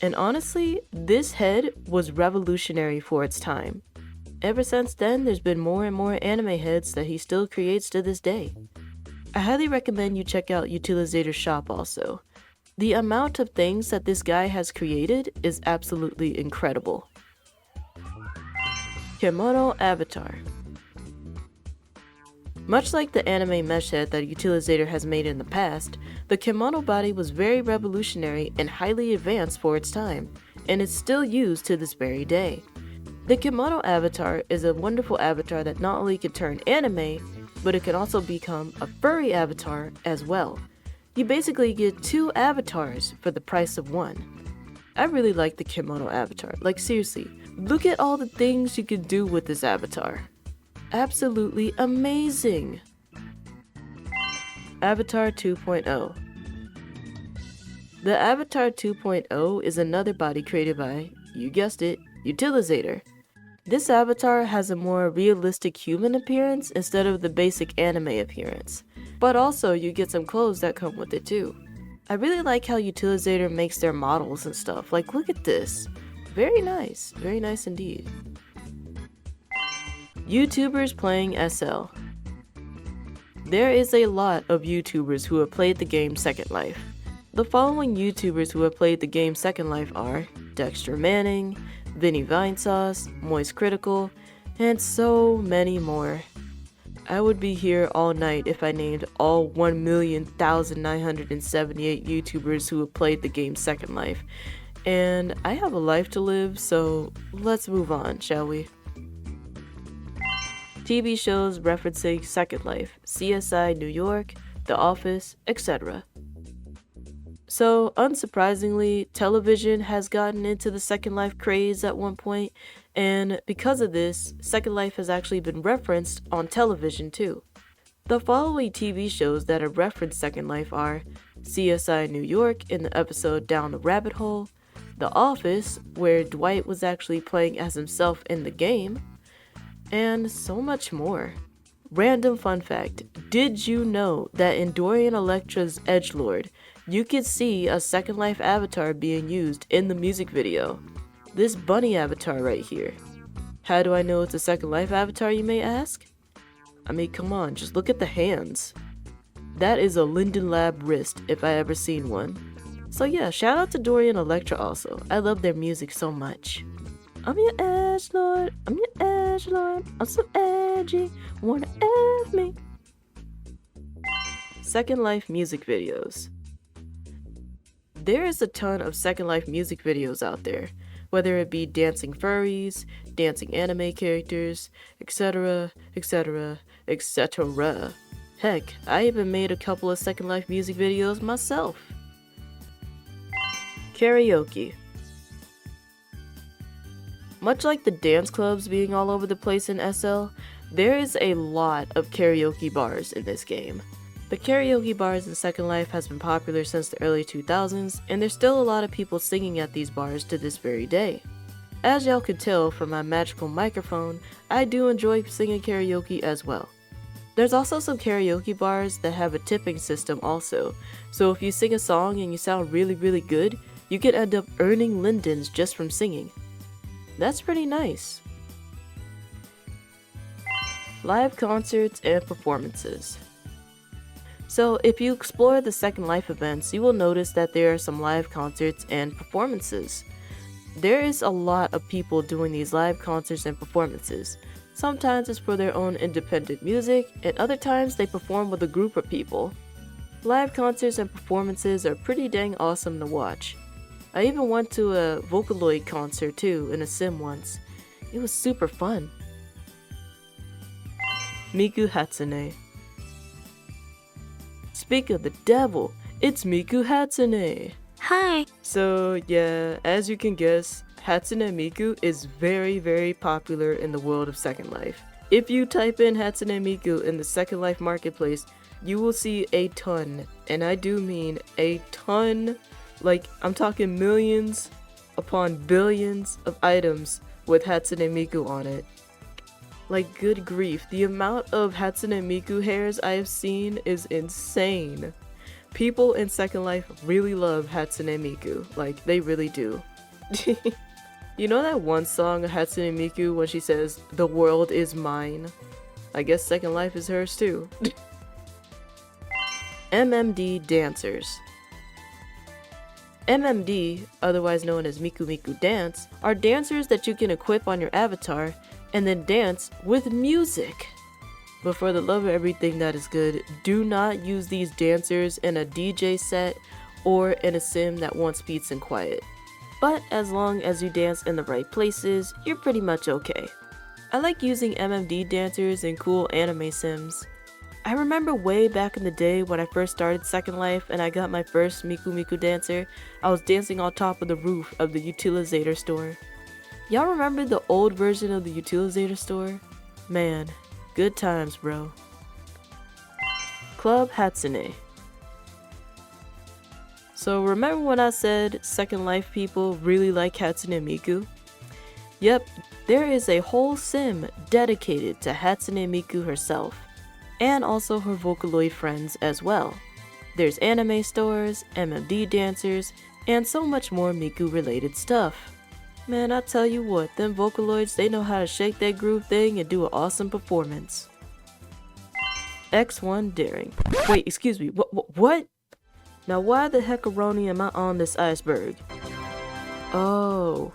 And honestly, this head was revolutionary for its time. Ever since then, there's been more and more anime heads that he still creates to this day. I highly recommend you check out Utilisator's shop also. The amount of things that this guy has created is absolutely incredible. Kimono Avatar. Much like the anime mesh head that Utilisator has made in the past, the kimono body was very revolutionary and highly advanced for its time, and it's still used to this very day. The kimono avatar is a wonderful avatar that not only can turn anime, but it can also become a furry avatar as well. You basically get 2 avatars for the price of 1. I really like the kimono avatar, like seriously, look at all the things you can do with this avatar. Absolutely amazing! Avatar 2.0. The Avatar 2.0 is another body created by, you guessed it, Utilizator. This avatar has a more realistic human appearance instead of the basic anime appearance, but also you get some clothes that come with it too. I really like how Utilizator makes their models and stuff, like look at this. Very nice indeed. YouTubers playing SL. There is a lot of YouTubers who have played the game Second Life. The following YouTubers who have played the game Second Life are Dexter Manning, Vinny Vinesauce, Moist Critical, and so many more. I would be here all night if I named all 1,978 YouTubers who have played the game Second Life. And I have a life to live, so let's move on, shall we? TV shows referencing Second Life, CSI New York, The Office, etc. So, unsurprisingly, television has gotten into the Second Life craze at one point, and because of this, Second Life has actually been referenced on television too. The following TV shows that have referenced Second Life are CSI New York in the episode Down the Rabbit Hole, The Office, where Dwight was actually playing as himself in the game, and so much more. Random fun fact, did you know that in Dorian Electra's Edgelord, you could see a Second Life avatar being used in the music video? This bunny avatar right here. How do I know it's a Second Life avatar, you may ask? I mean, come on, just look at the hands. That is a Linden Lab wrist if I ever seen one. So yeah, shout out to Dorian Electra also. I love their music so much. I'm your edgelord, I'm your edgelord, I'm so edgy, wanna edge me. Second Life music videos. There is a ton of Second Life music videos out there, whether it be dancing furries, dancing anime characters, etc, etc, etc. Heck, I even made a couple of Second Life music videos myself. Karaoke. Much like the dance clubs being all over the place in SL, there is a lot of karaoke bars in this game. The karaoke bars in Second Life has been popular since the early 2000s, and there's still a lot of people singing at these bars to this very day. As y'all could tell from my magical microphone, I do enjoy singing karaoke as well. There's also some karaoke bars that have a tipping system also, so if you sing a song and you sound really good, you could end up earning lindens just from singing. That's pretty nice. Live concerts and performances. So if you explore the Second Life events, you will notice that there are some live concerts and performances. There is a lot of people doing these live concerts and performances. Sometimes it's for their own independent music, and other times they perform with a group of people. Live concerts and performances are pretty dang awesome to watch. I even went to a Vocaloid concert too in a sim once. It was super fun. Miku Hatsune. Speak of the devil, it's Miku Hatsune. Hi. So yeah, as you can guess, Hatsune Miku is very popular in the world of Second Life. If you type in Hatsune Miku in the Second Life marketplace, you will see a ton, and I do mean a ton. Like, I'm talking millions upon billions of items with Hatsune Miku on it. Like, good grief, the amount of Hatsune Miku hairs I have seen is insane. People in Second Life really love Hatsune Miku, like, they really do. You know that one song of Hatsune Miku when she says, "The world is mine"? I guess Second Life is hers too. MMD dancers. MMD, otherwise known as Miku Miku Dance, are dancers that you can equip on your avatar and then dance with music. But for the love of everything that is good, do not use these dancers in a DJ set or in a sim that wants peace and quiet. But as long as you dance in the right places, you're pretty much okay. I like using MMD dancers in cool anime sims. I remember way back in the day when I first started Second Life and I got my first Miku Miku dancer, I was dancing on top of the roof of the Utilizator store. Y'all remember the old version of the Utilizator store? Man, Good times, bro. Club Hatsune. So remember when I said Second Life people really like Hatsune Miku? Yep, there is a whole sim dedicated to Hatsune Miku herself, and also her Vocaloid friends as well. There's anime stores, MMD dancers, and so much more Miku related stuff. Man, I tell you what, them Vocaloids, they know how to shake that groove thing and do an awesome performance. X1 Daring. Wait, excuse me, what? Now why the heckaroni am I on this iceberg? Oh,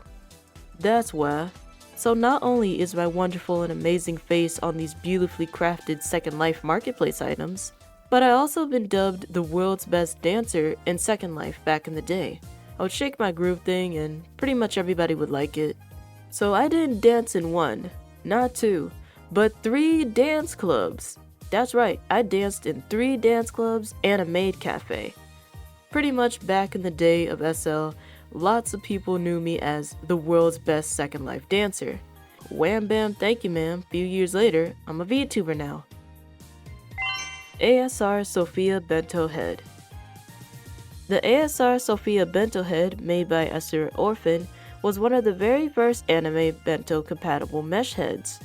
that's why. So not only is my wonderful and amazing face on these beautifully crafted Second Life marketplace items, but I also been dubbed the world's best dancer in Second Life back in the day. I would shake my groove thing and pretty much everybody would like it. So I didn't dance in 1, not 2, but 3 dance clubs. That's right, I danced in 3 dance clubs and a maid cafe. Pretty much back in the day of SL, lots of people knew me as the world's best Second Life dancer. Wham bam, thank you ma'am. Few years later, I'm a VTuber now. ASR Sophia Bento Head. The ASR Sophia Bento Head, made by Asura Orphan, was one of the very first anime bento compatible mesh heads.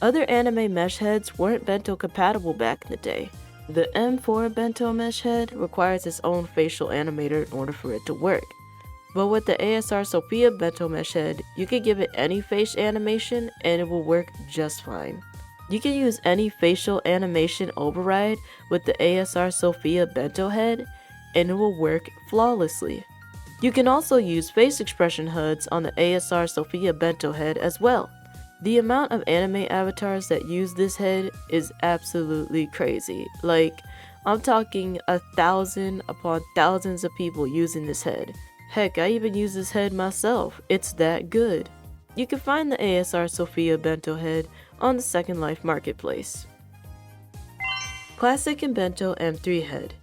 Other anime mesh heads weren't bento compatible back in the day. The M4 bento mesh head requires its own facial animator in order for it to work. But with the ASR Sophia bento mesh head, you can give it any face animation and it will work just fine. You can use any facial animation override with the ASR Sophia bento head and it will work flawlessly. You can also use face expression HUDs on the ASR Sophia bento head as well. The amount of anime avatars that use this head is absolutely crazy. Like, I'm talking 1,000 upon thousands of people using this head. Heck, I even use this head myself. It's that good. You can find the ASR Sophia bento head on the Second Life marketplace. Classic and Bento M3 head.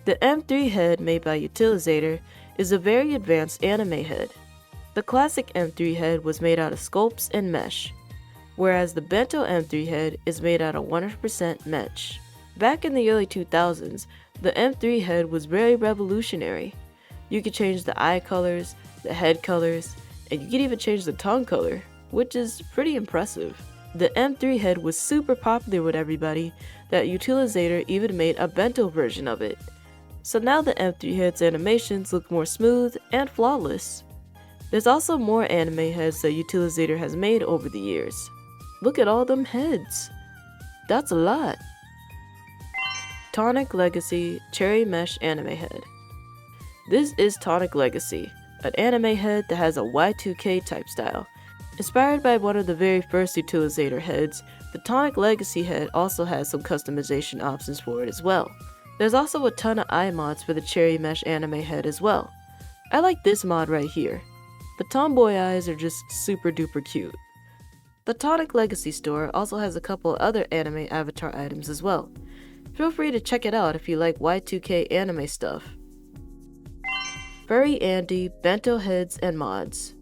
The M3 head, made by Utilizator, is a very advanced anime head. The classic M3 head was made out of sculpts and mesh, whereas the Bento M3 head is made out of 100% mesh. Back in the early 2000s, the M3 head was very revolutionary. You could change the eye colors, the head colors, and you could even change the tongue color, which is pretty impressive. The M3 head was super popular with everybody that Utilizator even made a bento version of it. So now the M3 head's animations look more smooth and flawless. There's also more anime heads that Utilizator has made over the years. Look at all them heads. That's a lot. Tonic Legacy Cherry Mesh Anime Head. This is Tonic Legacy, an anime head that has a Y2K type style. Inspired by one of the very first Utilizator heads, the Tonic Legacy head also has some customization options for it as well. There's also a ton of eye mods for the Cherry Mesh anime head as well. I like this mod right here. The tomboy eyes are just super duper cute. The Tonic Legacy store also has a couple other anime avatar items as well. Feel free to check it out if you like Y2K anime stuff. Furry Andy Bento Heads and Mods.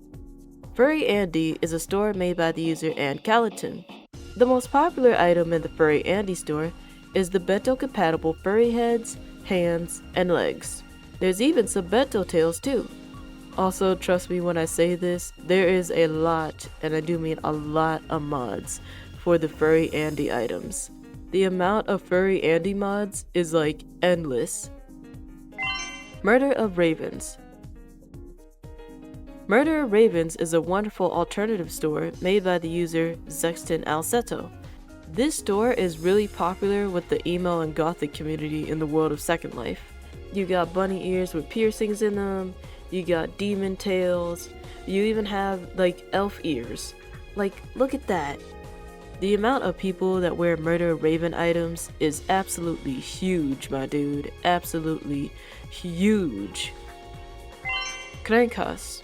Furry Andy is a store made by the user Ann Calliton. The most popular item in the Furry Andy store is the bento compatible furry heads, hands, and legs. There's even some bento tails too. Also, trust me when I say this, there is a lot, and I do mean a lot of mods for the Furry Andy items. The amount of Furry Andy mods is like endless. Murder of Ravens. Murder of Ravens is a wonderful alternative store made by the user Zexton Alceto. This store is really popular with the emo and gothic community in the world of Second Life. You got bunny ears with piercings in them, you got demon tails, you even have like elf ears. Like, look at that. The amount of people that wear Murder of Raven items is absolutely huge, my dude. Absolutely huge. Krenkas.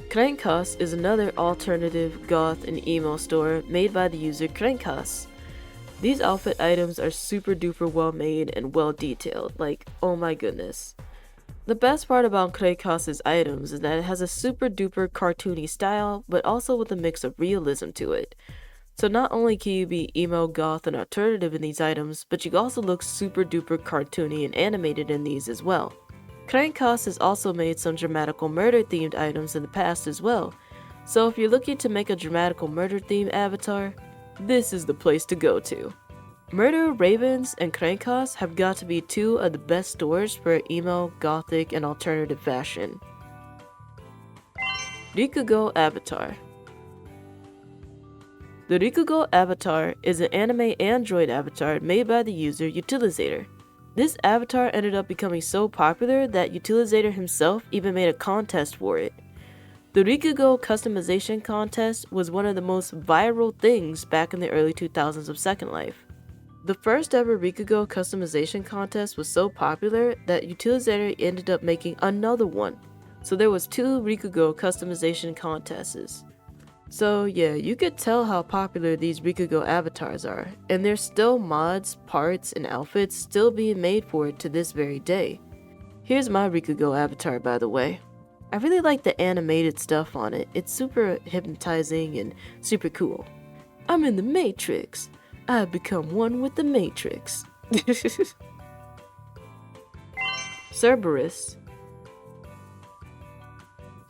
Krenkas is another alternative goth and emo store made by the user Krenkas. These outfit items are super duper well made and well detailed, like, oh my goodness. The best part about Kraikos' items is that it has a super duper cartoony style, but also with a mix of realism to it. So not only can you be emo, goth, and alternative in these items, but you also look super duper cartoony and animated in these as well. Kraikos has also made some dramatical murder themed items in the past as well, so if you're looking to make a dramatical murder themed avatar, this is the place to go to. Murder Ravens and Kraikos have got to be two of the best stores for emo, gothic, and alternative fashion. Rikugo Avatar. The Rikugo Avatar is an anime android avatar made by the user Utilizator. This avatar ended up becoming so popular that Utilizator himself even made a contest for it. The Rikugo customization contest was one of the most viral things back in the early 2000s of Second Life. The first ever Rikugo customization contest was so popular that Utilizator ended up making another one. So there was 2 Rikugo customization contests. So yeah, you could tell how popular these Rikugo avatars are, and there's still mods, parts, and outfits still being made for it to this very day. Here's my Rikugo avatar, by the way. I really like the animated stuff on it. It's super hypnotizing and super cool. I'm in the Matrix. I've become one with the Matrix. Cerberus.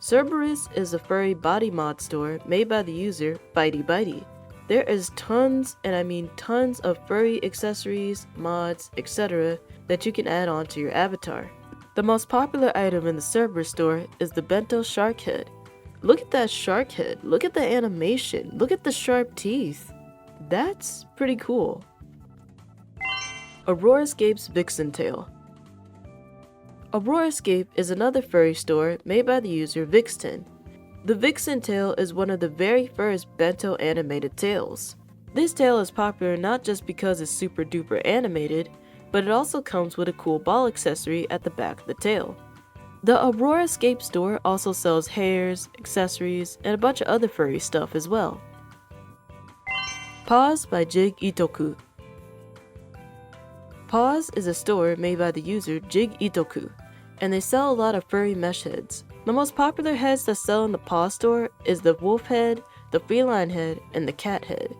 Cerberus is a furry body mod store made by the user Bitey. There is tons, and I mean tons, of furry accessories, mods, etc. that you can add on to your avatar. The most popular item in the Cerberus store is the bento shark head. Look at that shark head, look at the animation, look at the sharp teeth. That's pretty cool. Aurorascape's Vixen Tail. Aurorascape is another furry store made by the user Vixten. The Vixen tail is one of the very first bento animated tails. This tail is popular not just because it's super duper animated, but it also comes with a cool ball accessory at the back of the tail. The Aurorascape store also sells hairs, accessories, and a bunch of other furry stuff as well. Pause by Jig Itoku. Pause is a store made by the user Jig Itoku, and they sell a lot of furry mesh heads. The most popular heads that sell in the Pause store is the wolf head, the feline head, and the cat head.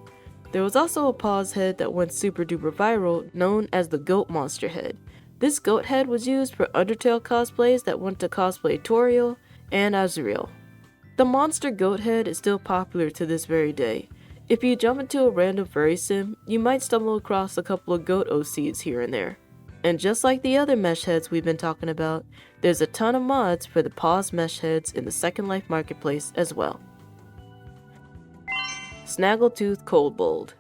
There was also a Pause head that went super duper viral known as the goat monster head. This goat head was used for Undertale cosplays that went to Cosplay Toriel and Azrael. The monster goat head is still popular to this very day. If you jump into a random furry sim, you might stumble across a couple of goat OCs here and there. And just like the other mesh heads we've been talking about, there's a ton of mods for the Pause mesh heads in the Second Life marketplace as well. Snaggletooth Kobold.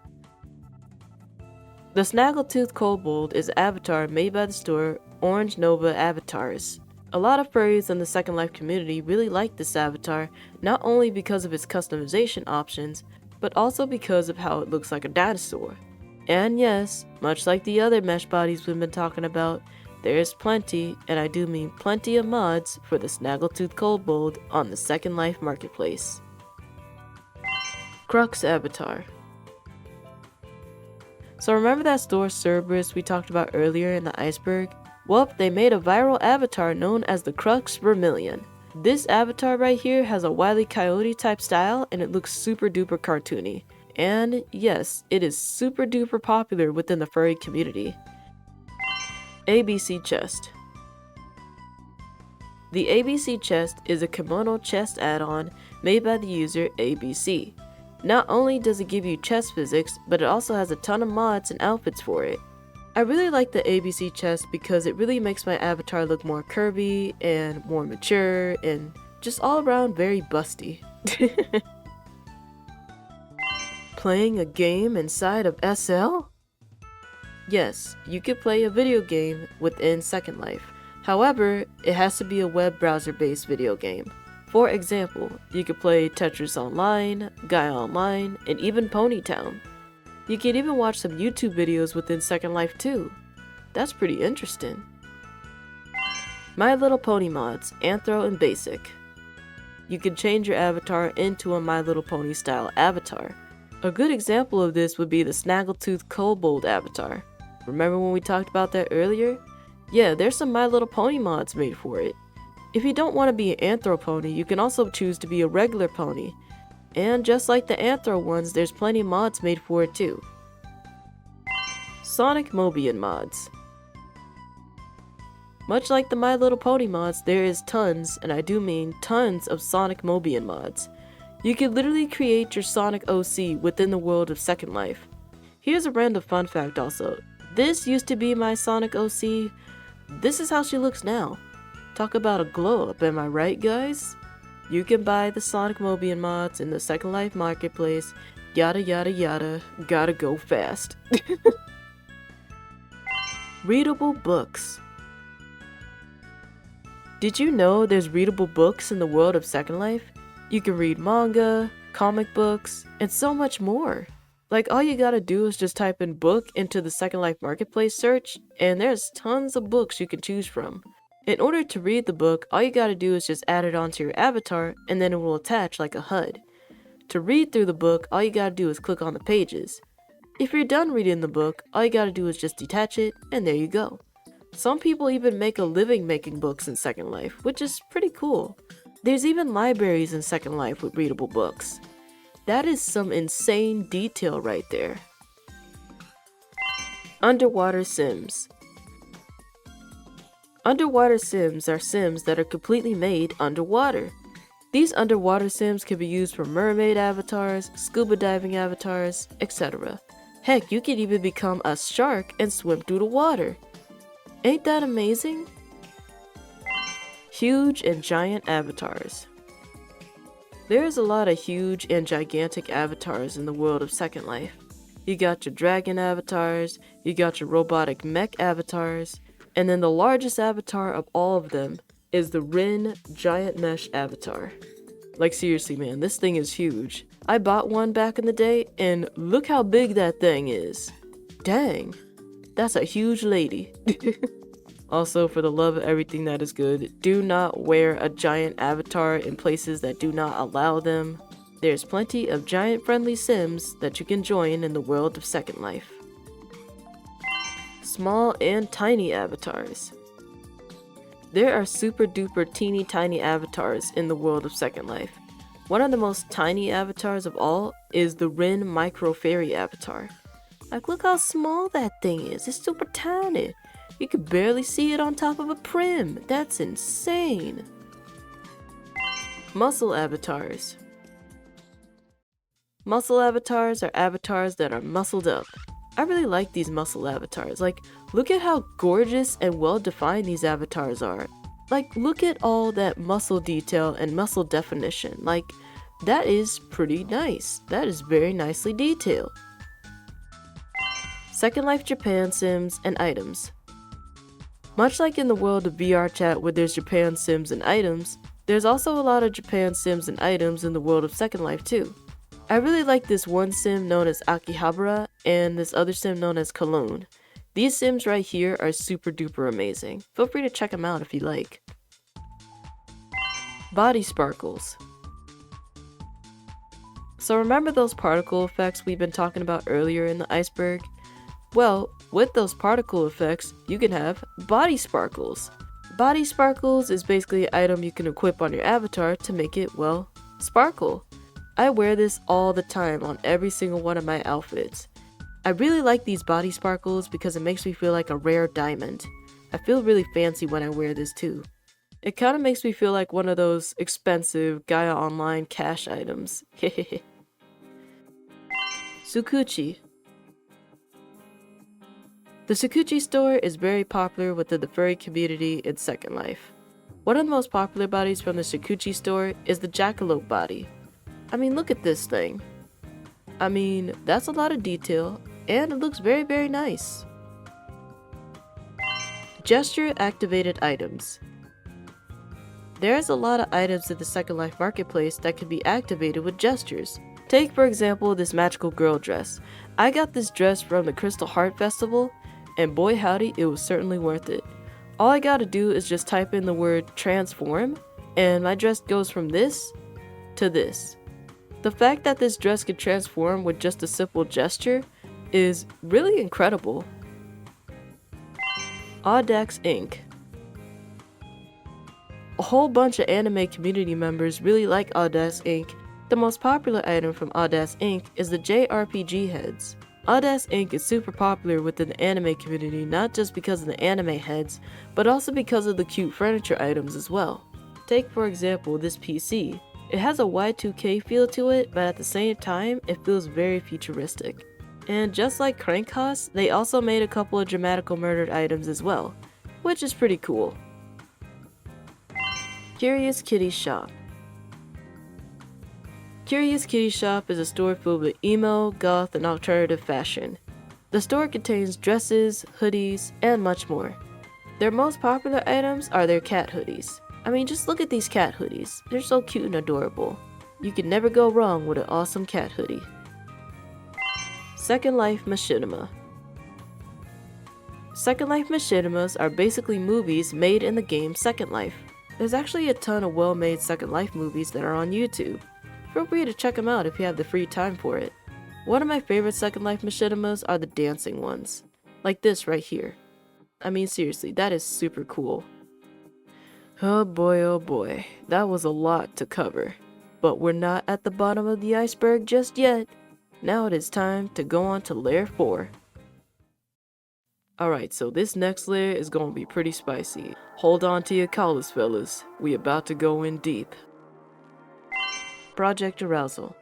The Snaggletooth Kobold is an avatar made by the store Orange Nova Avatars. A lot of furries in the Second Life community really like this avatar, not only because of its customization options, but also because of how it looks like a dinosaur. And yes, much like the other mesh bodies we've been talking about, there is plenty, and I do mean plenty, of mods for the Snaggletooth Kobold on the Second Life marketplace. Crux Avatar. So remember that store Cerberus we talked about earlier in the Iceberg? Well, they made a viral avatar known as the Crux Vermilion. This avatar right here has a Wile E. Coyote type style and it looks super duper cartoony. And yes, it is super duper popular within the furry community. ABC Chest. The ABC Chest is a kimono chest add-on made by the user ABC. Not only does it give you chest physics, but it also has a ton of mods and outfits for it. I really like the ABC chest because it really makes my avatar look more curvy and more mature and just all around very busty. Playing a game inside of SL? Yes, you could play a video game within Second Life. However, it has to be a web browser based video game. For example, you could play Tetris Online, Gaiaonline, and even Ponytown. You can even watch some YouTube videos within Second Life too. That's pretty interesting. My Little Pony mods, Anthro and Basic. You can change your avatar into a My Little Pony style avatar. A good example of this would be the Snaggletooth Kobold avatar. Remember when we talked about that earlier? Yeah, there's some My Little Pony mods made for it. If you don't want to be an anthro pony, you can also choose to be a regular pony. And just like the anthro ones, there's plenty of mods made for it too. Sonic Mobian mods. Much like the My Little Pony mods, there is tons, and I do mean tons, of Sonic Mobian mods. You can literally create your Sonic OC within the world of Second Life. Here's a random fun fact also. This used to be my Sonic OC. This is how she looks now. Talk about a glow up, am I right, guys? You can buy the Sonic Mobian mods in the Second Life marketplace. Yada yada yada. Gotta go fast. Readable books. Did you know there's readable books in the world of Second Life? You can read manga, comic books, and so much more. Like, all you gotta do is just type in book into the Second Life marketplace search, and there's tons of books you can choose from. In order to read the book, all you gotta do is just add it onto your avatar, and then it will attach like a HUD. To read through the book, all you gotta do is click on the pages. If you're done reading the book, all you gotta do is just detach it, and there you go. Some people even make a living making books in Second Life, which is pretty cool. There's even libraries in Second Life with readable books. That is some insane detail right there. Underwater Sims. Underwater Sims are Sims that are completely made underwater. These underwater Sims can be used for mermaid avatars, scuba diving avatars, etc. Heck, you can even become a shark and swim through the water. Ain't that amazing? Huge and giant avatars. There's a lot of huge and gigantic avatars in the world of Second Life. You got your dragon avatars, you got your robotic mech avatars, and then the largest avatar of all of them is the Rin giant mesh avatar. Like, seriously, man, this thing is huge. I bought one back in the day, and look how big that thing is. Dang, that's a huge lady. Also, for the love of everything that is good, do not wear a giant avatar in places that do not allow them. There's plenty of giant-friendly Sims that you can join in the world of Second Life. Small and tiny avatars. There are super duper teeny tiny avatars in the world of Second Life. One of the most tiny avatars of all is the Rin Micro Fairy avatar. Like, look how small that thing is. It's super tiny. You can barely see it on top of a prim. That's insane. Muscle avatars. Muscle avatars are avatars that are muscled up. I really like these muscle avatars. Like, look at how gorgeous and well defined these avatars are. Like, look at all that muscle detail and muscle definition. Like, that is pretty nice. That is very nicely detailed. Second Life Japan Sims and items. Much like in the world of VRChat where there's Japan Sims and items, there's also a lot of Japan Sims and items in the world of Second Life too. I really like this one sim known as Akihabara and this other sim known as Cologne. These sims right here are super duper amazing. Feel free to check them out if you like. Body sparkles. So remember those particle effects we've been talking about earlier in the iceberg? Well, with those particle effects, you can have body sparkles. Body sparkles is basically an item you can equip on your avatar to make it, well, sparkle. I wear this all the time on every single one of my outfits. I really like these body sparkles because it makes me feel like a rare diamond. I feel really fancy when I wear this too. It kind of makes me feel like one of those expensive gaiaonline cash items. Tsukuchi. The Tsukuchi store is very popular within the furry community in Second Life. One of the most popular bodies from the Tsukuchi store is the jackalope body. I mean, look at this thing. I mean, that's a lot of detail, and it looks very, very nice. Gesture activated items. There's a lot of items in the Second Life marketplace that can be activated with gestures. Take, for example, this magical girl dress. I got this dress from the Crystal Heart Festival, and boy howdy, it was certainly worth it. All I gotta do is just type in the word transform, and my dress goes from this to this. The fact that this dress could transform with just a simple gesture is really incredible. Audax Inc. A whole bunch of anime community members really like Audax Inc. The most popular item from Audax Inc. is the JRPG heads. Audax Inc. is super popular within the anime community not just because of the anime heads, but also because of the cute furniture items as well. Take for example this PC. It has a Y2K feel to it, but at the same time, it feels very futuristic. And just like Crankhouse, they also made a couple of Dramatical Murdered items as well, which is pretty cool. Curious Kitty Shop. Curious Kitty Shop is a store filled with emo, goth, and alternative fashion. The store contains dresses, hoodies, and much more. Their most popular items are their cat hoodies. I mean, just look at these cat hoodies. They're so cute and adorable. You can never go wrong with an awesome cat hoodie. Second Life Machinima. Second Life Machinimas are basically movies made in the game Second Life. There's actually a ton of well-made Second Life movies that are on YouTube. Feel free to check them out if you have the free time for it. One of my favorite Second Life Machinimas are the dancing ones. Like this right here. I mean seriously, that is super cool. Oh boy, that was a lot to cover. But we're not at the bottom of the iceberg just yet. Now it is time to go on to layer 4. Alright, so this next layer is gonna be pretty spicy. Hold on to your collars, fellas. We about to go in deep. Project Arousal.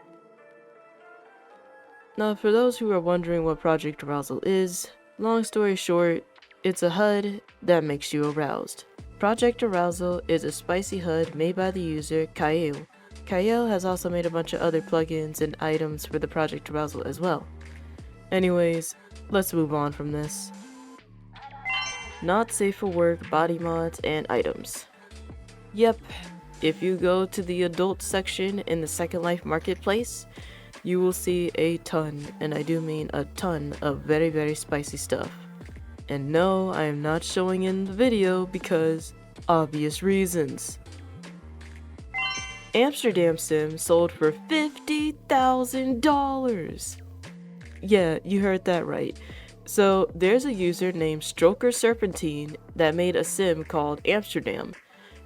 Now for those who are wondering what Project Arousal is, long story short, it's a HUD that makes you aroused. Project Arousal is a spicy HUD made by the user Kyle. Kyle has also made a bunch of other plugins and items for the Project Arousal as well. Anyways, let's move on from this. Not safe for work body mods and items. Yep, if you go to the adult section in the Second Life marketplace, you will see a ton, and I do mean a ton, of very spicy stuff. And no, I am not showing in the video because obvious reasons. Amsterdam Sim sold for $50,000. Yeah, you heard that right. So there's a user named Stroker Serpentine that made a sim called Amsterdam.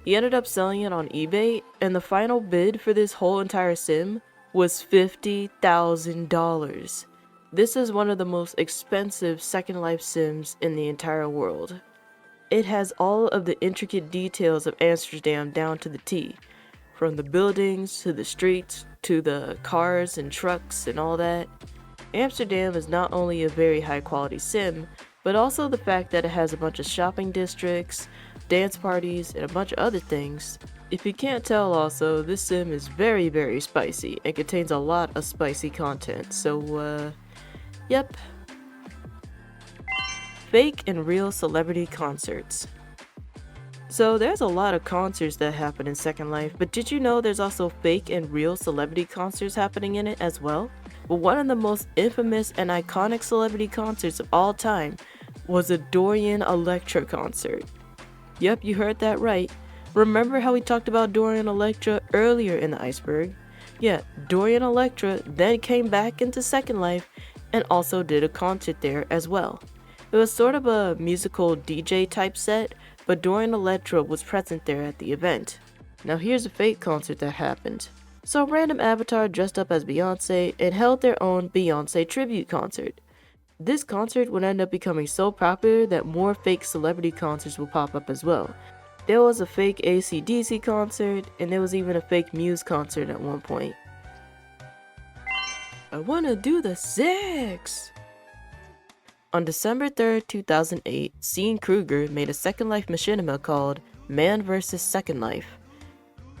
He ended up selling it on eBay, and the final bid for this whole entire sim was $50,000. This is one of the most expensive Second Life sims in the entire world. It has all of the intricate details of Amsterdam down to the T. From the buildings, to the streets, to the cars and trucks and all that. Amsterdam is not only a very high quality sim, but also the fact that it has a bunch of shopping districts, dance parties, and a bunch of other things. If you can't tell also, this sim is very spicy and contains a lot of spicy content, so yep. Fake and real celebrity concerts. So there's a lot of concerts that happen in Second Life, but did you know there's also fake and real celebrity concerts happening in it as well? Well, one of the most infamous and iconic celebrity concerts of all time was a Dorian Electra concert. Yep, you heard that right. Remember how we talked about Dorian Electra earlier in the iceberg? Yeah, Dorian Electra then came back into Second Life and also did a concert there as well. It was sort of a musical DJ type set, but Dorian Electra was present there at the event. Now here's a fake concert that happened. So a random avatar dressed up as Beyonce and held their own Beyonce tribute concert. This concert would end up becoming so popular that more fake celebrity concerts will pop up as well. There was a fake AC/DC concert, and there was even a fake Muse concert at one point. I wanna do the 6! On December 3rd, 2008, Sean Kruger made a Second Life machinima called Man vs. Second Life.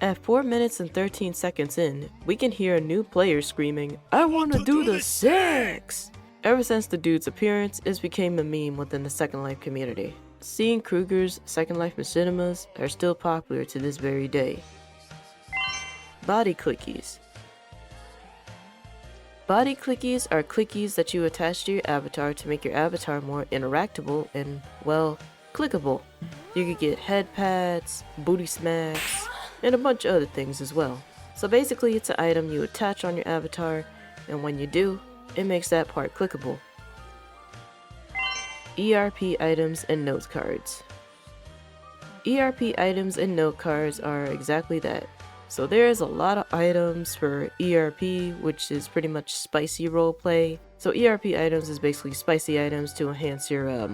At 4 minutes and 13 seconds in, we can hear a new player screaming, "I wanna do the 6!" Ever since the dude's appearance, it became a meme within the Second Life community. Sean Kruger's Second Life machinimas are still popular to this very day. Body clickies. Body clickies are clickies that you attach to your avatar to make your avatar more interactable and, well, clickable. You could get head pats, booty smacks, and a bunch of other things as well. So basically it's an item you attach on your avatar, and when you do, it makes that part clickable. ERP items and note cards. ERP items and note cards are exactly that. So there's a lot of items for ERP, which is pretty much spicy roleplay. So ERP items is basically spicy items to enhance your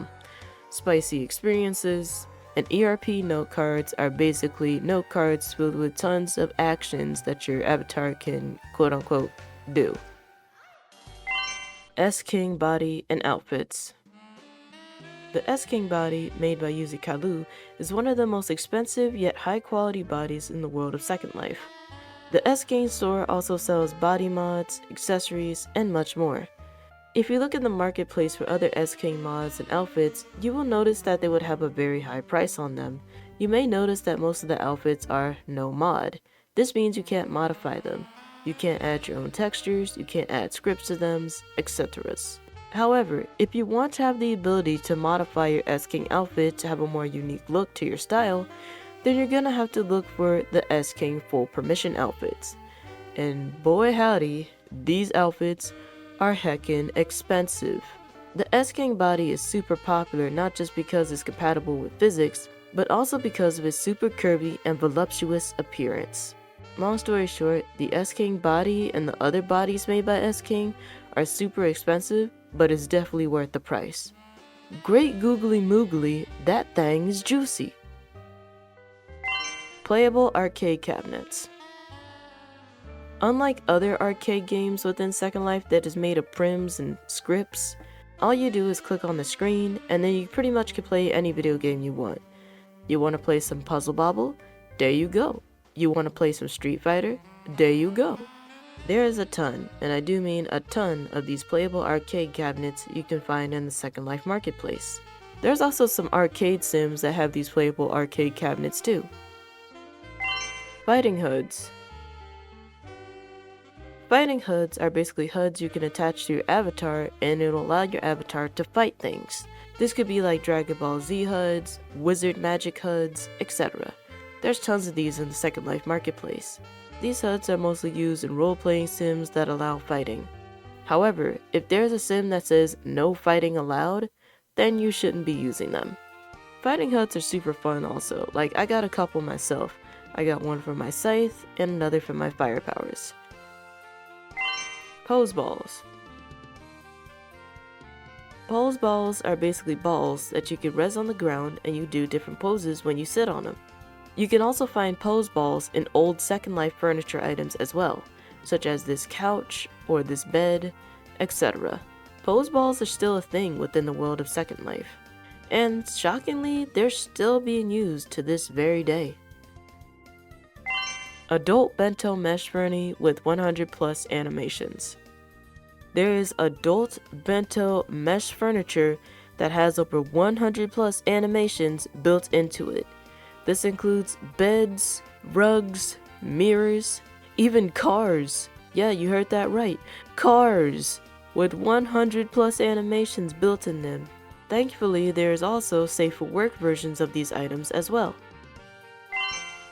spicy experiences. And ERP note cards are basically note cards filled with tons of actions that your avatar can quote unquote do. S-King body and outfits. The S-King body, made by Yuzi Kalu, is one of the most expensive yet high-quality bodies in the world of Second Life. The S-King store also sells body mods, accessories, and much more. If you look in the marketplace for other S-King mods and outfits, you will notice that they would have a very high price on them. You may notice that most of the outfits are no mod. This means you can't modify them. You can't add your own textures, you can't add scripts to them, etc. However, if you want to have the ability to modify your S-King outfit to have a more unique look to your style, then you're gonna have to look for the S-King full permission outfits. And boy howdy, these outfits are heckin' expensive. The S-King body is super popular not just because it's compatible with physics, but also because of its super curvy and voluptuous appearance. Long story short, the S-King body and the other bodies made by S-King are super expensive, but it's definitely worth the price. Great googly moogly, that thing is juicy. Playable arcade cabinets. Unlike other arcade games within Second Life that is made of prims and scripts, all you do is click on the screen and then you pretty much can play any video game you want. You want to play some Puzzle Bobble? There you go. You want to play some Street Fighter? There you go. There is a ton, and I do mean a ton, of these playable arcade cabinets you can find in the Second Life marketplace. There's also some arcade sims that have these playable arcade cabinets too. Fighting hoods. Fighting hoods are basically hoods you can attach to your avatar and it'll allow your avatar to fight things. This could be like Dragon Ball Z hoods, Wizard Magic hoods, etc. There's tons of these in the Second Life marketplace. These hoods are mostly used in role-playing sims that allow fighting. However, if there's a sim that says no fighting allowed, then you shouldn't be using them. Fighting hoods are super fun also, like I got a couple myself. I got one for my scythe and another for my fire powers. Pose balls. Pose balls are basically balls that you can res on the ground and you do different poses when you sit on them. You can also find pose balls in old Second Life furniture items as well, such as this couch or this bed, etc. Pose balls are still a thing within the world of Second Life, and shockingly, they're still being used to this very day. Adult bento mesh furny with 100 plus animations. There is adult bento mesh furniture that has over 100 plus animations built into it. This includes beds, rugs, mirrors, even cars. Yeah, you heard that right. Cars with 100 plus animations built in them. Thankfully, there is also safe for work versions of these items as well.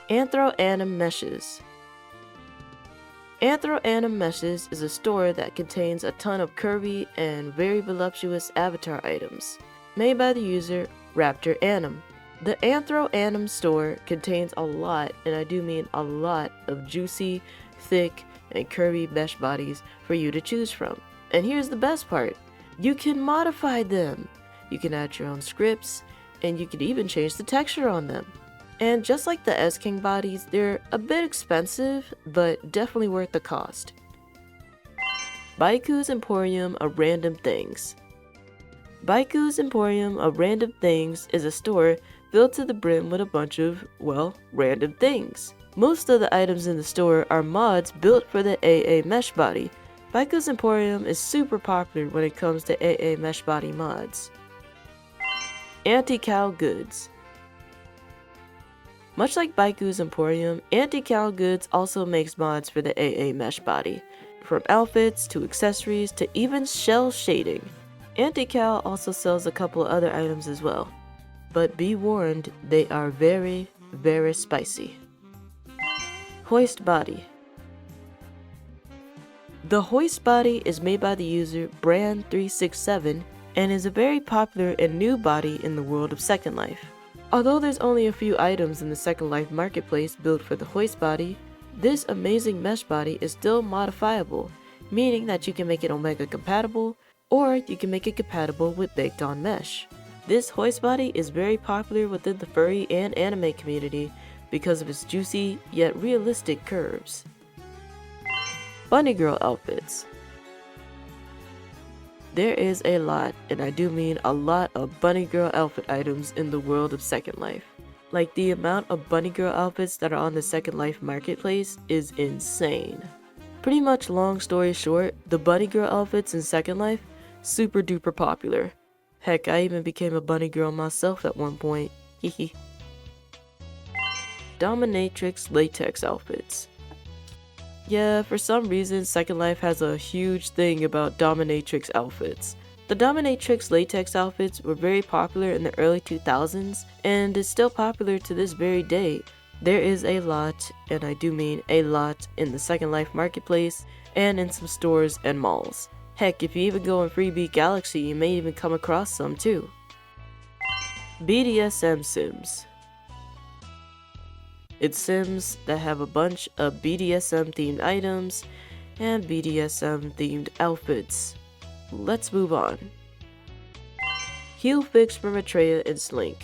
Anthro-Anim Meshes. Anthro-Anim Meshes is a store that contains a ton of curvy and very voluptuous avatar items, made by the user Raptor Anim. The Anthro-Anim store contains a lot, and I do mean a lot, of juicy, thick, and curvy mesh bodies for you to choose from. And here's the best part, you can modify them. You can add your own scripts, and you can even change the texture on them. And just like the S-King bodies, they're a bit expensive, but definitely worth the cost. Baiku's Emporium of Random Things. Baiku's Emporium of Random Things is a store filled to the brim with a bunch of, well, random things. Most of the items in the store are mods built for the AA mesh body. Baiku's Emporium is super popular when it comes to AA mesh body mods. Anti-Cow Goods. Much like Baiku's Emporium, Anti-Cow Goods also makes mods for the AA mesh body, from outfits to accessories to even shell shading. Anti-Cow also sells a couple of other items as well, but be warned, they are very, very spicy. Hoist Body. The hoist body is made by the user Brand367 and is a very popular and new body in the world of Second Life. Although there's only a few items in the Second Life marketplace built for the hoist body, this amazing mesh body is still modifiable, meaning that you can make it Omega compatible, or you can make it compatible with baked on mesh. This hoist body is very popular within the furry and anime community because of its juicy yet realistic curves. Bunny Girl outfits. There is a lot, and I do mean a lot, of Bunny Girl outfit items in the world of Second Life. Like, the amount of Bunny Girl outfits that are on the Second Life marketplace is insane. Pretty much, long story short, the Bunny Girl outfits in Second Life, super duper popular. Heck, I even became a bunny girl myself at one point. Hehe. Dominatrix latex outfits. Yeah, for some reason, Second Life has a huge thing about dominatrix outfits. The dominatrix latex outfits were very popular in the early 2000s, and is still popular to this very day. There is a lot, and I do mean a lot, in the Second Life marketplace, and in some stores and malls. Heck, if you even go in Freebie Galaxy, you may even come across some too. BDSM Sims. It's Sims that have a bunch of BDSM themed items and BDSM themed outfits. Let's move on. Heel fix for Maitreya and Slink.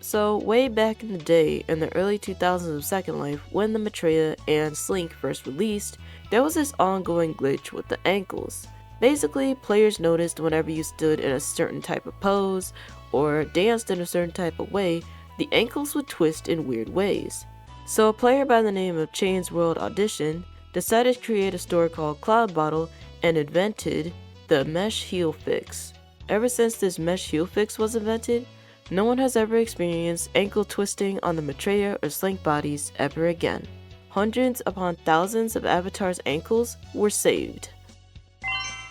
So, way back in the day, in the early 2000s of Second Life, when the Maitreya and Slink first released, there was this ongoing glitch with the ankles. Basically, players noticed whenever you stood in a certain type of pose, or danced in a certain type of way, the ankles would twist in weird ways. So a player by the name of Chains World Audition decided to create a store called Cloud Bottle and invented the Mesh Heel Fix. Ever since this Mesh Heel Fix was invented, no one has ever experienced ankle twisting on the Maitreya or Slink bodies ever again. Hundreds upon thousands of avatars' ankles were saved.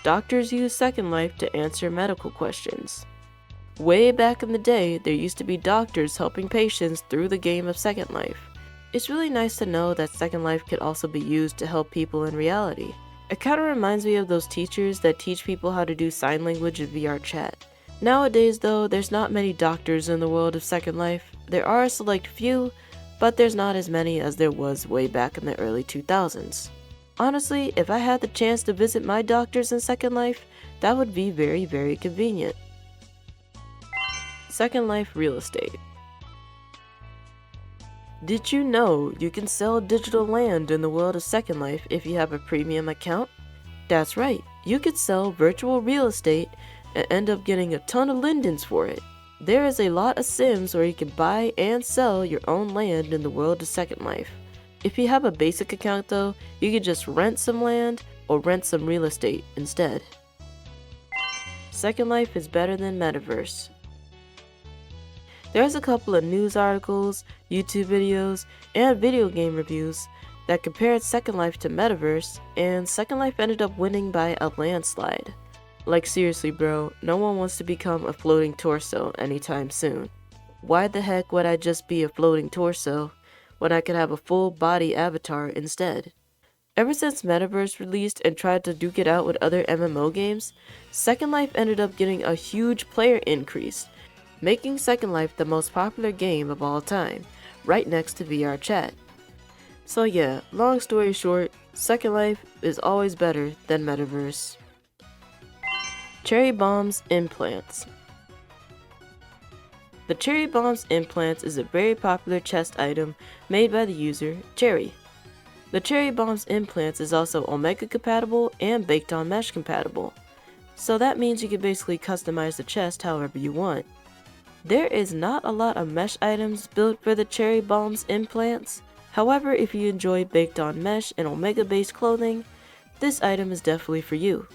Doctors use Second Life to answer medical questions. Way back in the day, there used to be doctors helping patients through the game of Second Life. It's really nice to know that Second Life could also be used to help people in reality. It kinda reminds me of those teachers that teach people how to do sign language in VRchat. Nowadays though, there's not many doctors in the world of Second Life. There are a select few, but there's not as many as there was way back in the early 2000s. Honestly, if I had the chance to visit my doctors in Second Life, that would be very, very convenient. Second Life real estate. Did you know you can sell digital land in the world of Second Life if you have a premium account? That's right, you could sell virtual real estate and end up getting a ton of lindens for it. There is a lot of Sims where you can buy and sell your own land in the world of Second Life. If you have a basic account though, you could just rent some land or rent some real estate instead. Second Life is better than Metaverse. There's a couple of news articles, YouTube videos, and video game reviews that compared Second Life to Metaverse, and Second Life ended up winning by a landslide. Like seriously bro, no one wants to become a floating torso anytime soon. Why the heck would I just be a floating torso when I could have a full body avatar instead? Ever since Metaverse released and tried to duke it out with other MMO games, Second Life ended up getting a huge player increase, making Second Life the most popular game of all time, right next to VRchat. So yeah, long story short, Second Life is always better than Metaverse. Cherry Bombs Implants. The Cherry Bombs Implants is a very popular chest item made by the user Cherry. The Cherry Bombs Implants is also Omega compatible and Baked on Mesh compatible, so that means you can basically customize the chest however you want. There is not a lot of mesh items built for the Cherry Bombs Implants. However, if you enjoy baked on mesh and Omega based clothing, this item is definitely for you.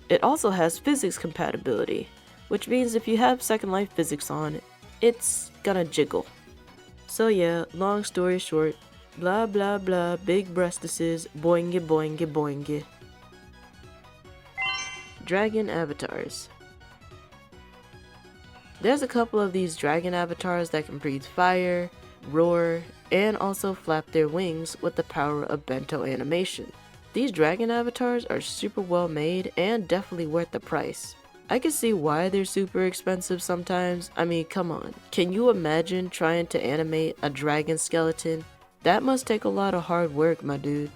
It also has physics compatibility, which means if you have Second Life physics on, it's gonna jiggle. So yeah, long story short, blah blah blah, big breastises, boingy boingy boingy. Dragon avatars. There's a couple of these dragon avatars that can breathe fire, roar, and also flap their wings with the power of bento animation. These dragon avatars are super well made and definitely worth the price. I can see why they're super expensive sometimes. I mean, come on. Can you imagine trying to animate a dragon skeleton? That must take a lot of hard work, my dude.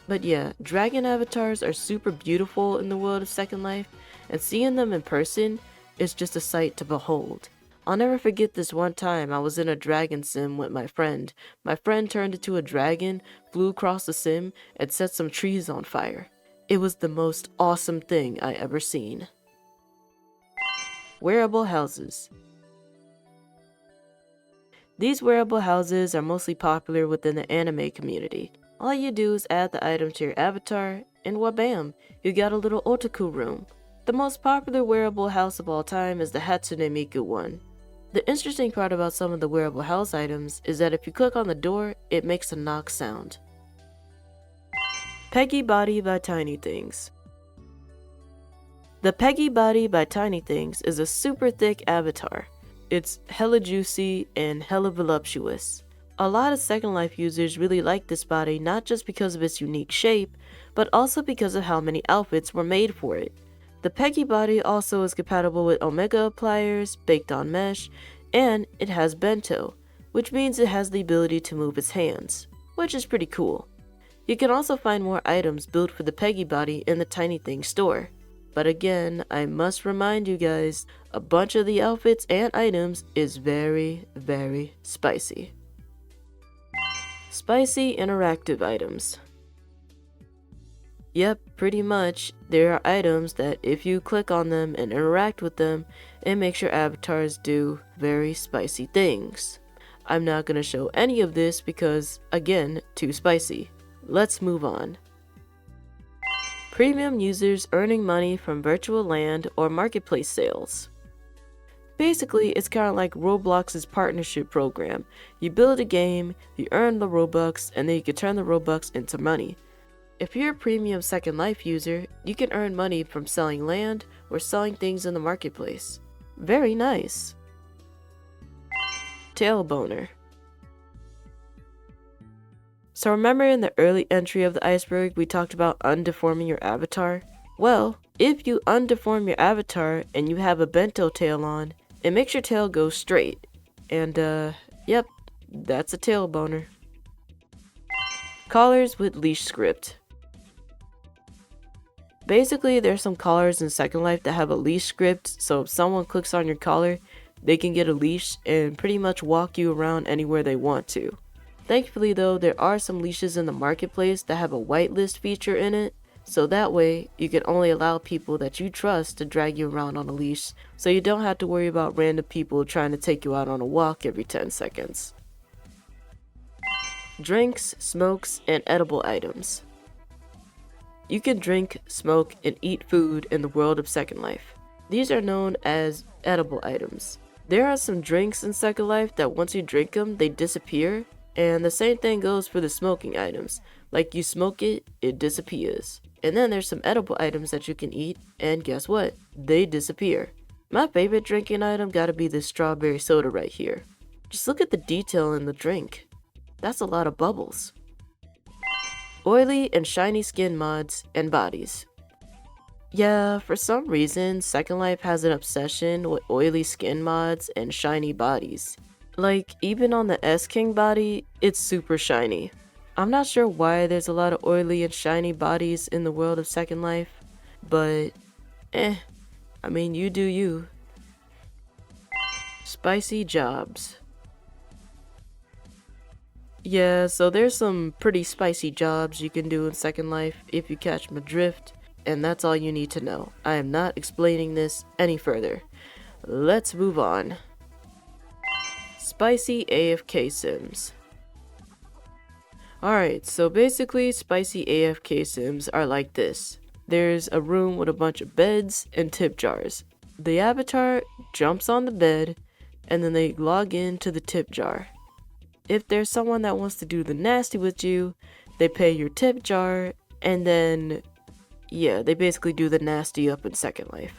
But yeah, dragon avatars are super beautiful in the world of Second Life, and seeing them in person is just a sight to behold. I'll never forget this one time I was in a dragon sim with my friend. My friend turned into a dragon, flew across the sim, and set some trees on fire. It was the most awesome thing I ever seen. Wearable houses. These wearable houses are mostly popular within the anime community. All you do is add the item to your avatar, and wabam, you got a little otaku room. The most popular wearable house of all time is the Hatsune Miku one. The interesting part about some of the wearable house items is that if you click on the door, it makes a knock sound. Peggy Body by Tiny Things. The Peggy Body by Tiny Things is a super thick avatar. It's hella juicy and hella voluptuous. A lot of Second Life users really like this body not just because of its unique shape, but also because of how many outfits were made for it. The Peggy body also is compatible with Omega pliers, baked on mesh, and it has bento, which means it has the ability to move its hands, which is pretty cool. You can also find more items built for the Peggy body in the Tiny Things store. But again, I must remind you guys, a bunch of the outfits and items is very, very spicy. Spicy interactive items. Yep, pretty much. There are items that if you click on them and interact with them, it makes your avatars do very spicy things. I'm not going to show any of this because, again, too spicy. Let's move on. Premium users earning money from virtual land or marketplace sales. Basically, it's kind of like Roblox's partnership program. You build a game, you earn the Robux, and then you can turn the Robux into money. If you're a premium Second Life user, you can earn money from selling land or selling things in the marketplace. Very nice. Tailboner. So remember in the early entry of the iceberg we talked about undeforming your avatar? Well, if you undeform your avatar and you have a bento tail on, it makes your tail go straight. And yep, that's a tailboner. Collars with leash script. Basically, there's some collars in Second Life that have a leash script, so if someone clicks on your collar, they can get a leash and pretty much walk you around anywhere they want to. Thankfully though, there are some leashes in the marketplace that have a whitelist feature in it, so that way you can only allow people that you trust to drag you around on a leash, so you don't have to worry about random people trying to take you out on a walk every 10 seconds. Drinks, smokes, and edible items. You can drink, smoke, and eat food in the world of Second Life. These are known as edible items. There are some drinks in Second Life that once you drink them, they disappear, and the same thing goes for the smoking items. Like you smoke it, it disappears. And then there's some edible items that you can eat, and guess what? They disappear. My favorite drinking item gotta be this strawberry soda right here. Just look at the detail in the drink. That's a lot of bubbles. Oily and shiny skin mods and bodies. Yeah, for some reason, Second Life has an obsession with oily skin mods and shiny bodies. Like, even on the S-King body, it's super shiny. I'm not sure why there's a lot of oily and shiny bodies in the world of Second Life, but I mean, you do you. Spicy jobs. Yeah, so there's some pretty spicy jobs you can do in Second Life if you catch my drift, and that's all you need to know. I am not explaining this any further. Let's move on. Spicy AFK sims. Alright, so basically spicy AFK sims are like this. There's a room with a bunch of beds and tip jars. The avatar jumps on the bed, and then they log into the tip jar. If there's someone that wants to do the nasty with you, they pay your tip jar, and then, yeah, they basically do the nasty up in Second Life.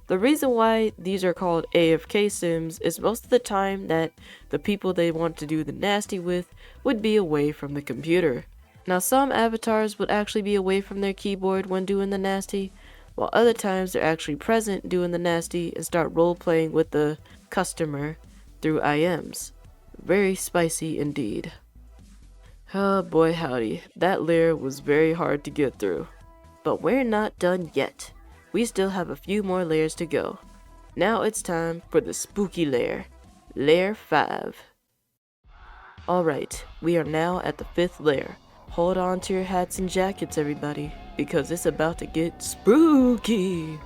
The reason why these are called AFK sims is most of the time that the people they want to do the nasty with would be away from the computer. Now some avatars would actually be away from their keyboard when doing the nasty, while other times they're actually present doing the nasty and start role-playing with the customer through IMs. Very spicy indeed. Oh boy howdy, that layer was very hard to get through. But we're not done yet. We still have a few more layers to go. Now it's time for the spooky layer, Layer 5. Alright, we are now at the 5th layer. Hold on to your hats and jackets everybody, because it's about to get spooky!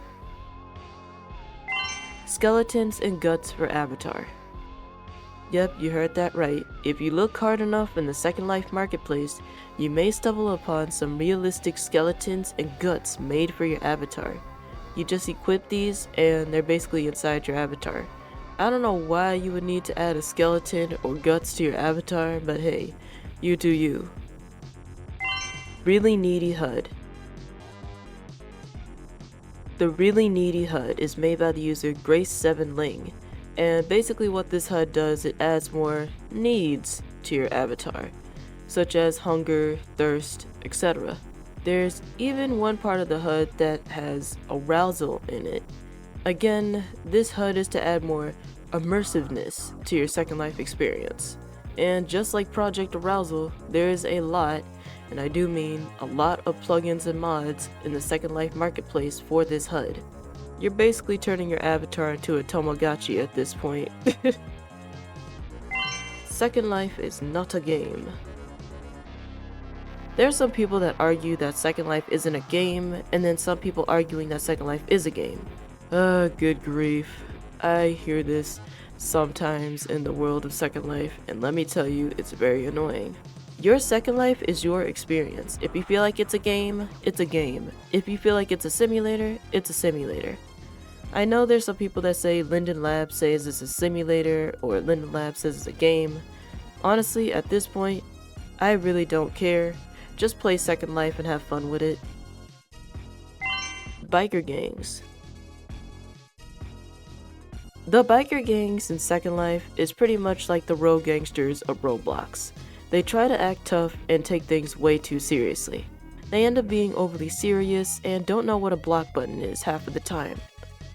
Skeletons and guts for avatar. Yep, you heard that right. If you look hard enough in the Second Life marketplace, you may stumble upon some realistic skeletons and guts made for your avatar. You just equip these and they're basically inside your avatar. I don't know why you would need to add a skeleton or guts to your avatar, but hey, you do you. Really Needy HUD. The Really Needy HUD is made by the user Grace7Ling. And basically what this HUD does, it adds more needs to your avatar, such as hunger, thirst, etc. There's even one part of the HUD that has arousal in it. Again, this HUD is to add more immersiveness to your Second Life experience. And just like Project Arousal, there is a lot, and I do mean a lot of plugins and mods in the Second Life marketplace for this HUD. You're basically turning your avatar into a Tamagotchi at this point. Second Life is not a game. There are some people that argue that Second Life isn't a game, and then some people arguing that Second Life is a game. Good grief. I hear this sometimes in the world of Second Life, and let me tell you, it's very annoying. Your Second Life is your experience. If you feel like it's a game, it's a game. If you feel like it's a simulator, it's a simulator. I know there's some people that say Linden Lab says it's a simulator or Linden Lab says it's a game. Honestly, at this point, I really don't care. Just play Second Life and have fun with it. Biker gangs. The biker gangs in Second Life is pretty much like the rogue gangsters of Roblox. They try to act tough and take things way too seriously. They end up being overly serious and don't know what a block button is half of the time.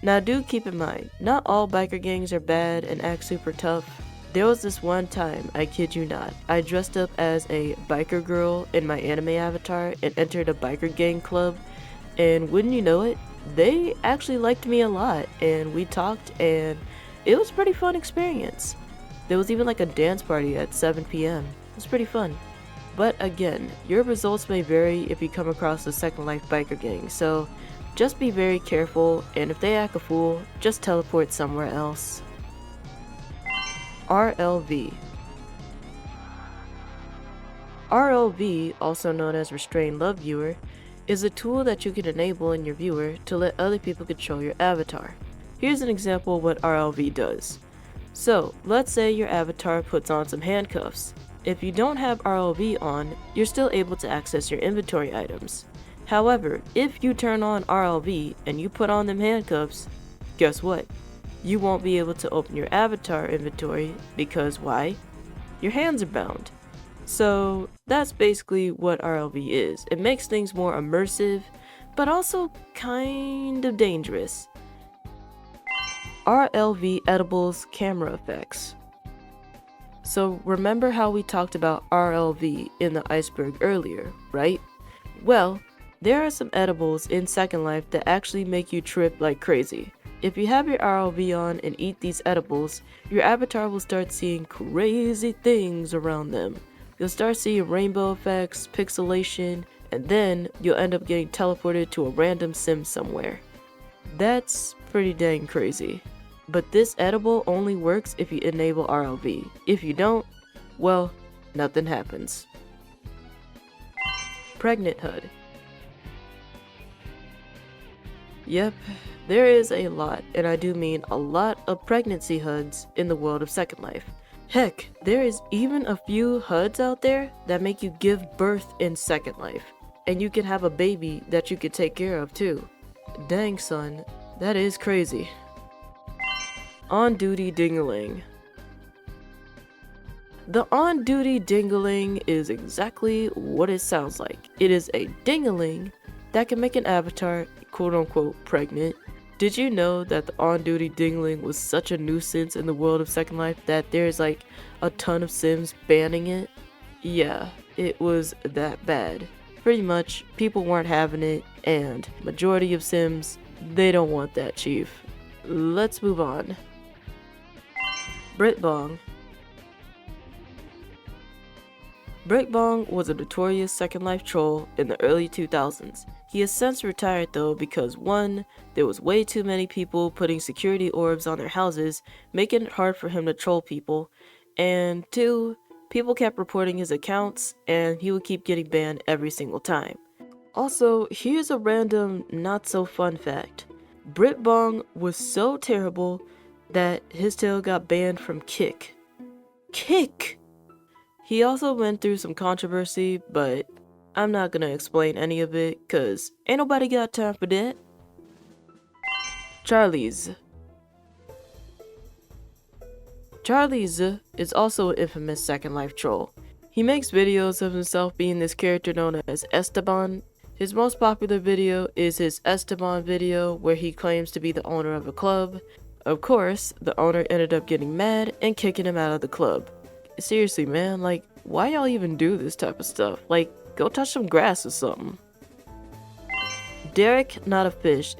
Now do keep in mind, not all biker gangs are bad and act super tough. There was this one time, I kid you not, I dressed up as a biker girl in my anime avatar and entered a biker gang club, and wouldn't you know it, they actually liked me a lot and we talked and it was a pretty fun experience. There was even like a dance party at 7 p.m. It was pretty fun. But again, your results may vary if you come across a Second Life biker gang, so just be very careful, and if they act a fool, just teleport somewhere else. RLV. RLV, also known as Restrained Love Viewer, is a tool that you can enable in your viewer to let other people control your avatar. Here's an example of what RLV does. So, let's say your avatar puts on some handcuffs. If you don't have RLV on, you're still able to access your inventory items. However, if you turn on RLV and you put on them handcuffs, guess what? You won't be able to open your avatar inventory because why? Your hands are bound. So that's basically what RLV is. It makes things more immersive, but also kind of dangerous. RLV edibles camera effects. So remember how we talked about RLV in the Iceberg earlier, right? Well, there are some edibles in Second Life that actually make you trip like crazy. If you have your RLV on and eat these edibles, your avatar will start seeing crazy things around them. You'll start seeing rainbow effects, pixelation, and then you'll end up getting teleported to a random sim somewhere. That's pretty dang crazy. But this edible only works if you enable RLV. If you don't, well, nothing happens. Pregnant HUD. Yep, there is a lot, and I do mean a lot of pregnancy HUDs in the world of Second Life. Heck, there is even a few HUDs out there that make you give birth in Second Life, and you can have a baby that you can take care of too. Dang son, that is crazy. On-duty dingaling. The on-duty dingaling is exactly what it sounds like. It is a dingaling that can make an avatar quote-unquote pregnant. Did you know that the on-duty dingling was such a nuisance in the world of Second Life that there's like a ton of sims banning it? Yeah, it was that bad. Pretty much, people weren't having it, and majority of sims, they don't want that, chief. Let's move on. Britbong. Britbong was a notorious Second Life troll in the early 2000s. He has since retired though because 1. There was way too many people putting security orbs on their houses, making it hard for him to troll people, and 2. People kept reporting his accounts and he would keep getting banned every single time. Also, here's a random not so fun fact. Britbong was so terrible that his tail got banned from Kick. Kick! He also went through some controversy, but I'm not gonna explain any of it, cause ain't nobody got time for that. Charlie's. Charlie's is also an infamous Second Life troll. He makes videos of himself being this character known as Esteban. His most popular video is his Esteban video where he claims to be the owner of a club. Of course, the owner ended up getting mad and kicking him out of the club. Seriously, man, like, why y'all even do this type of stuff? Like, go touch some grass or something. Derek Not a Fish.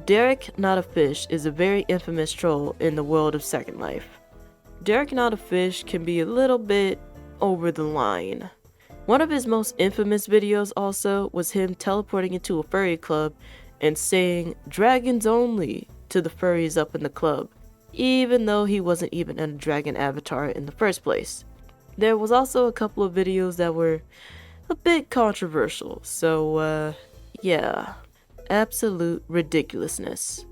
Derek Not a Fish is a very infamous troll in the world of Second Life. Derek Not a Fish can be a little bit over the line. One of his most infamous videos also was him teleporting into a furry club and saying "dragons only" to the furries up in the club, even though he wasn't even in a dragon avatar in the first place. There was also a couple of videos that were a bit controversial, so yeah, absolute ridiculousness.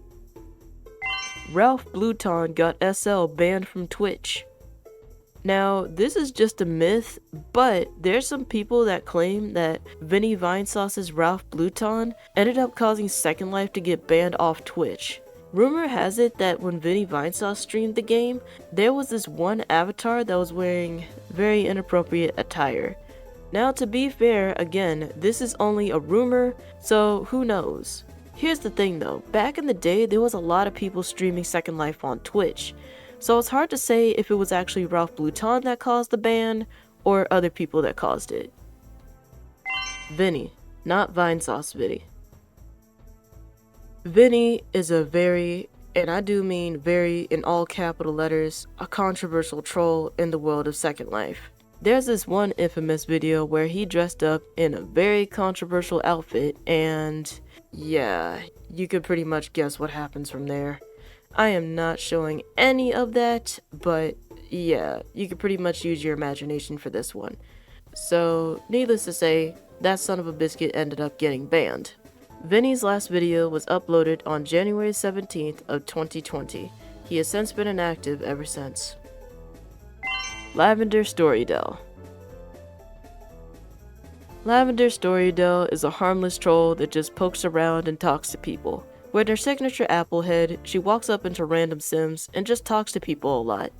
Ralph Bluton got SL banned from Twitch. Now, this is just a myth, but there's some people that claim that Vinny Vinesauce's Ralph Bluton ended up causing Second Life to get banned off Twitch. Rumor has it that when Vinny Vinesauce streamed the game, there was this one avatar that was wearing very inappropriate attire. Now, to be fair, again, this is only a rumor, so who knows? Here's the thing though, back in the day, there was a lot of people streaming Second Life on Twitch. So it's hard to say if it was actually Ralph Bluton that caused the ban, or other people that caused it. Vinny, not Vinesauce Vinny. Vinny is a very, and I do mean very in all capital letters, a controversial troll in the world of Second Life. There's this one infamous video where he dressed up in a very controversial outfit, and yeah, you could pretty much guess what happens from there. I am not showing any of that, but yeah, you could pretty much use your imagination for this one. So, needless to say, that son of a biscuit ended up getting banned. Vinny's last video was uploaded on January 17th of 2020. He has since been inactive ever since. Lavender Storydell. Lavender Storydell is a harmless troll that just pokes around and talks to people. With her signature apple head, she walks up into random sims and just talks to people a lot.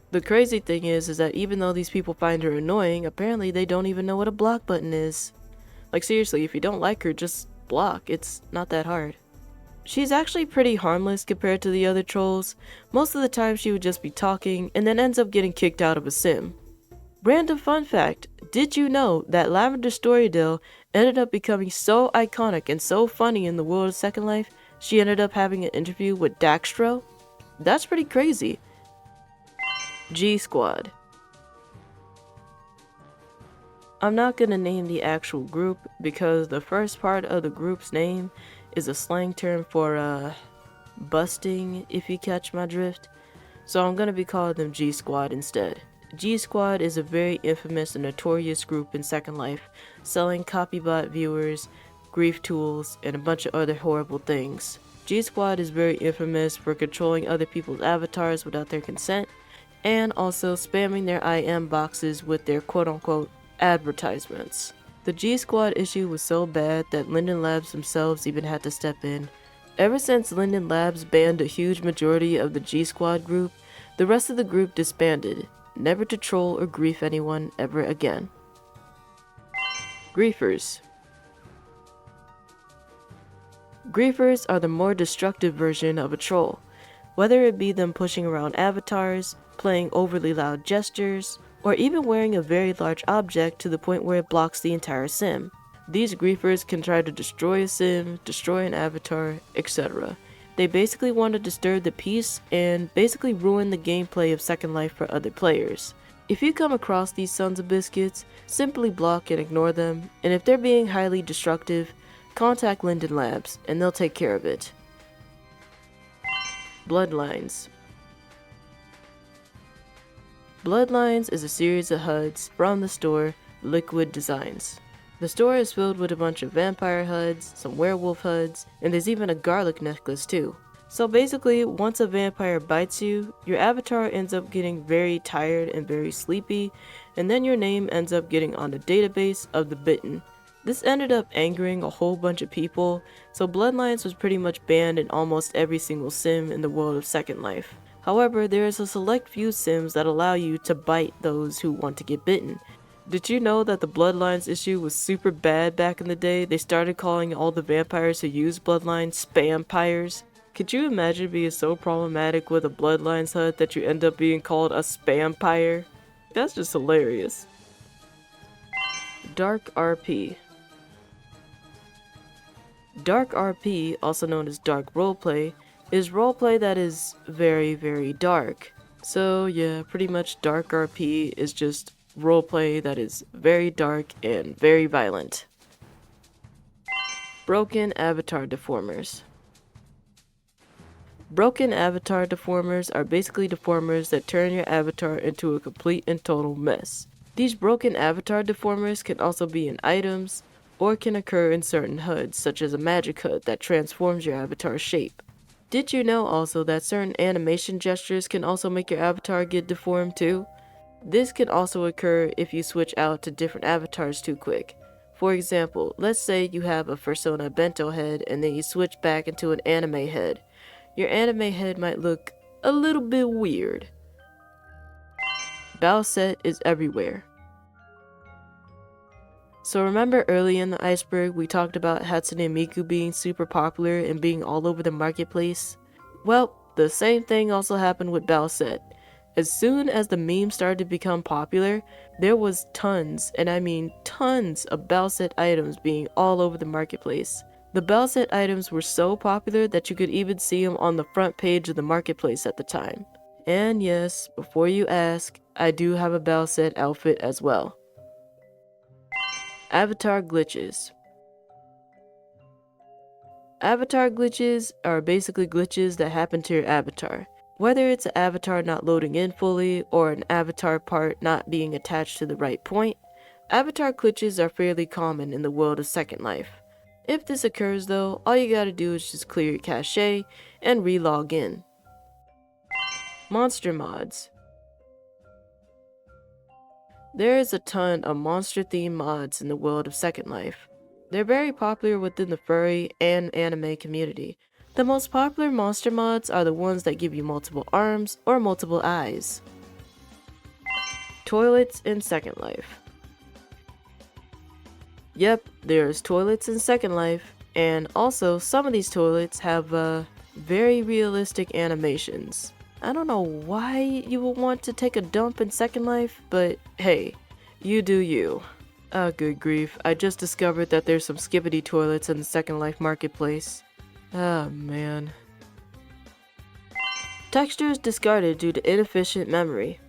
The crazy thing is that even though these people find her annoying, apparently they don't even know what a block button is. Like seriously, if you don't like her, just block. It's not that hard. She's actually pretty harmless compared to the other trolls. Most of the time she would just be talking and then ends up getting kicked out of a sim. Random fun fact, did you know that Lavender Storydell ended up becoming so iconic and so funny in the world of Second Life, she ended up having an interview with Daxtro? That's pretty crazy. G Squad. I'm not gonna name the actual group because the first part of the group's name is a slang term for busting, if you catch my drift. So I'm gonna be calling them G Squad instead. G Squad is a very infamous and notorious group in Second Life, selling copybot viewers, grief tools, and a bunch of other horrible things. G Squad is very infamous for controlling other people's avatars without their consent, and also spamming their IM boxes with their quote-unquote advertisements. The G Squad issue was so bad that Linden Labs themselves even had to step in. Ever since Linden Labs banned a huge majority of the G Squad group, the rest of the group disbanded, never to troll or grief anyone ever again. Griefers. Griefers are the more destructive version of a troll, whether it be them pushing around avatars, playing overly loud gestures, or even wearing a very large object to the point where it blocks the entire sim. These griefers can try to destroy a sim, destroy an avatar, etc. They basically want to disturb the peace and basically ruin the gameplay of Second Life for other players. If you come across these sons of biscuits, simply block and ignore them, and if they're being highly destructive, contact Linden Labs and they'll take care of it. Bloodlines. Bloodlines is a series of HUDs from the store Liquid Designs. The store is filled with a bunch of vampire HUDs, some werewolf HUDs, and there's even a garlic necklace too. So basically, once a vampire bites you, your avatar ends up getting very tired and very sleepy, and then your name ends up getting on the database of the bitten. This ended up angering a whole bunch of people, so Bloodlines was pretty much banned in almost every single sim in the world of Second Life. However, there is a select few sims that allow you to bite those who want to get bitten. Did you know that the Bloodlines issue was super bad back in the day? They started calling all the vampires who use Bloodlines spampires. Could you imagine being so problematic with a Bloodlines HUD that you end up being called a spampire? That's just hilarious. Dark RP. Dark RP, also known as dark roleplay, is roleplay that is very, very dark. So yeah, pretty much dark RP is just roleplay that is very dark and very violent. Broken avatar deformers. Broken avatar deformers are basically deformers that turn your avatar into a complete and total mess. These broken avatar deformers can also be in items, or can occur in certain HUDs, such as a magic HUD that transforms your avatar's shape. Did you know also that certain animation gestures can also make your avatar get deformed too? This can also occur if you switch out to different avatars too quick. For example, let's say you have a Persona Bento head and then you switch back into an anime head. Your anime head might look a little bit weird. Bowset is everywhere. So remember early in the Iceberg we talked about Hatsune Miku being super popular and being all over the marketplace? Well, the same thing also happened with Bowset. As soon as the meme started to become popular, there was tons, and I mean tons, of Bowset items being all over the marketplace. The Bowset items were so popular that you could even see them on the front page of the marketplace at the time. And yes, before you ask, I do have a Bowset outfit as well. Avatar glitches. Avatar glitches are basically glitches that happen to your avatar. Whether it's an avatar not loading in fully or an avatar part not being attached to the right point, avatar glitches are fairly common in the world of Second Life. If this occurs though, all you gotta do is just clear your cache and re-log in. Monster mods. There is a ton of monster themed mods in the world of Second Life. They're very popular within the furry and anime community. The most popular monster mods are the ones that give you multiple arms or multiple eyes. Toilets in Second Life. Yep, there's toilets in Second Life, and also some of these toilets have very realistic animations. I don't know why you would want to take a dump in Second Life, but hey, you do you. Ah, good grief, I just discovered that there's some skibbity toilets in the Second Life marketplace. Ah, man. Textures discarded due to inefficient memory.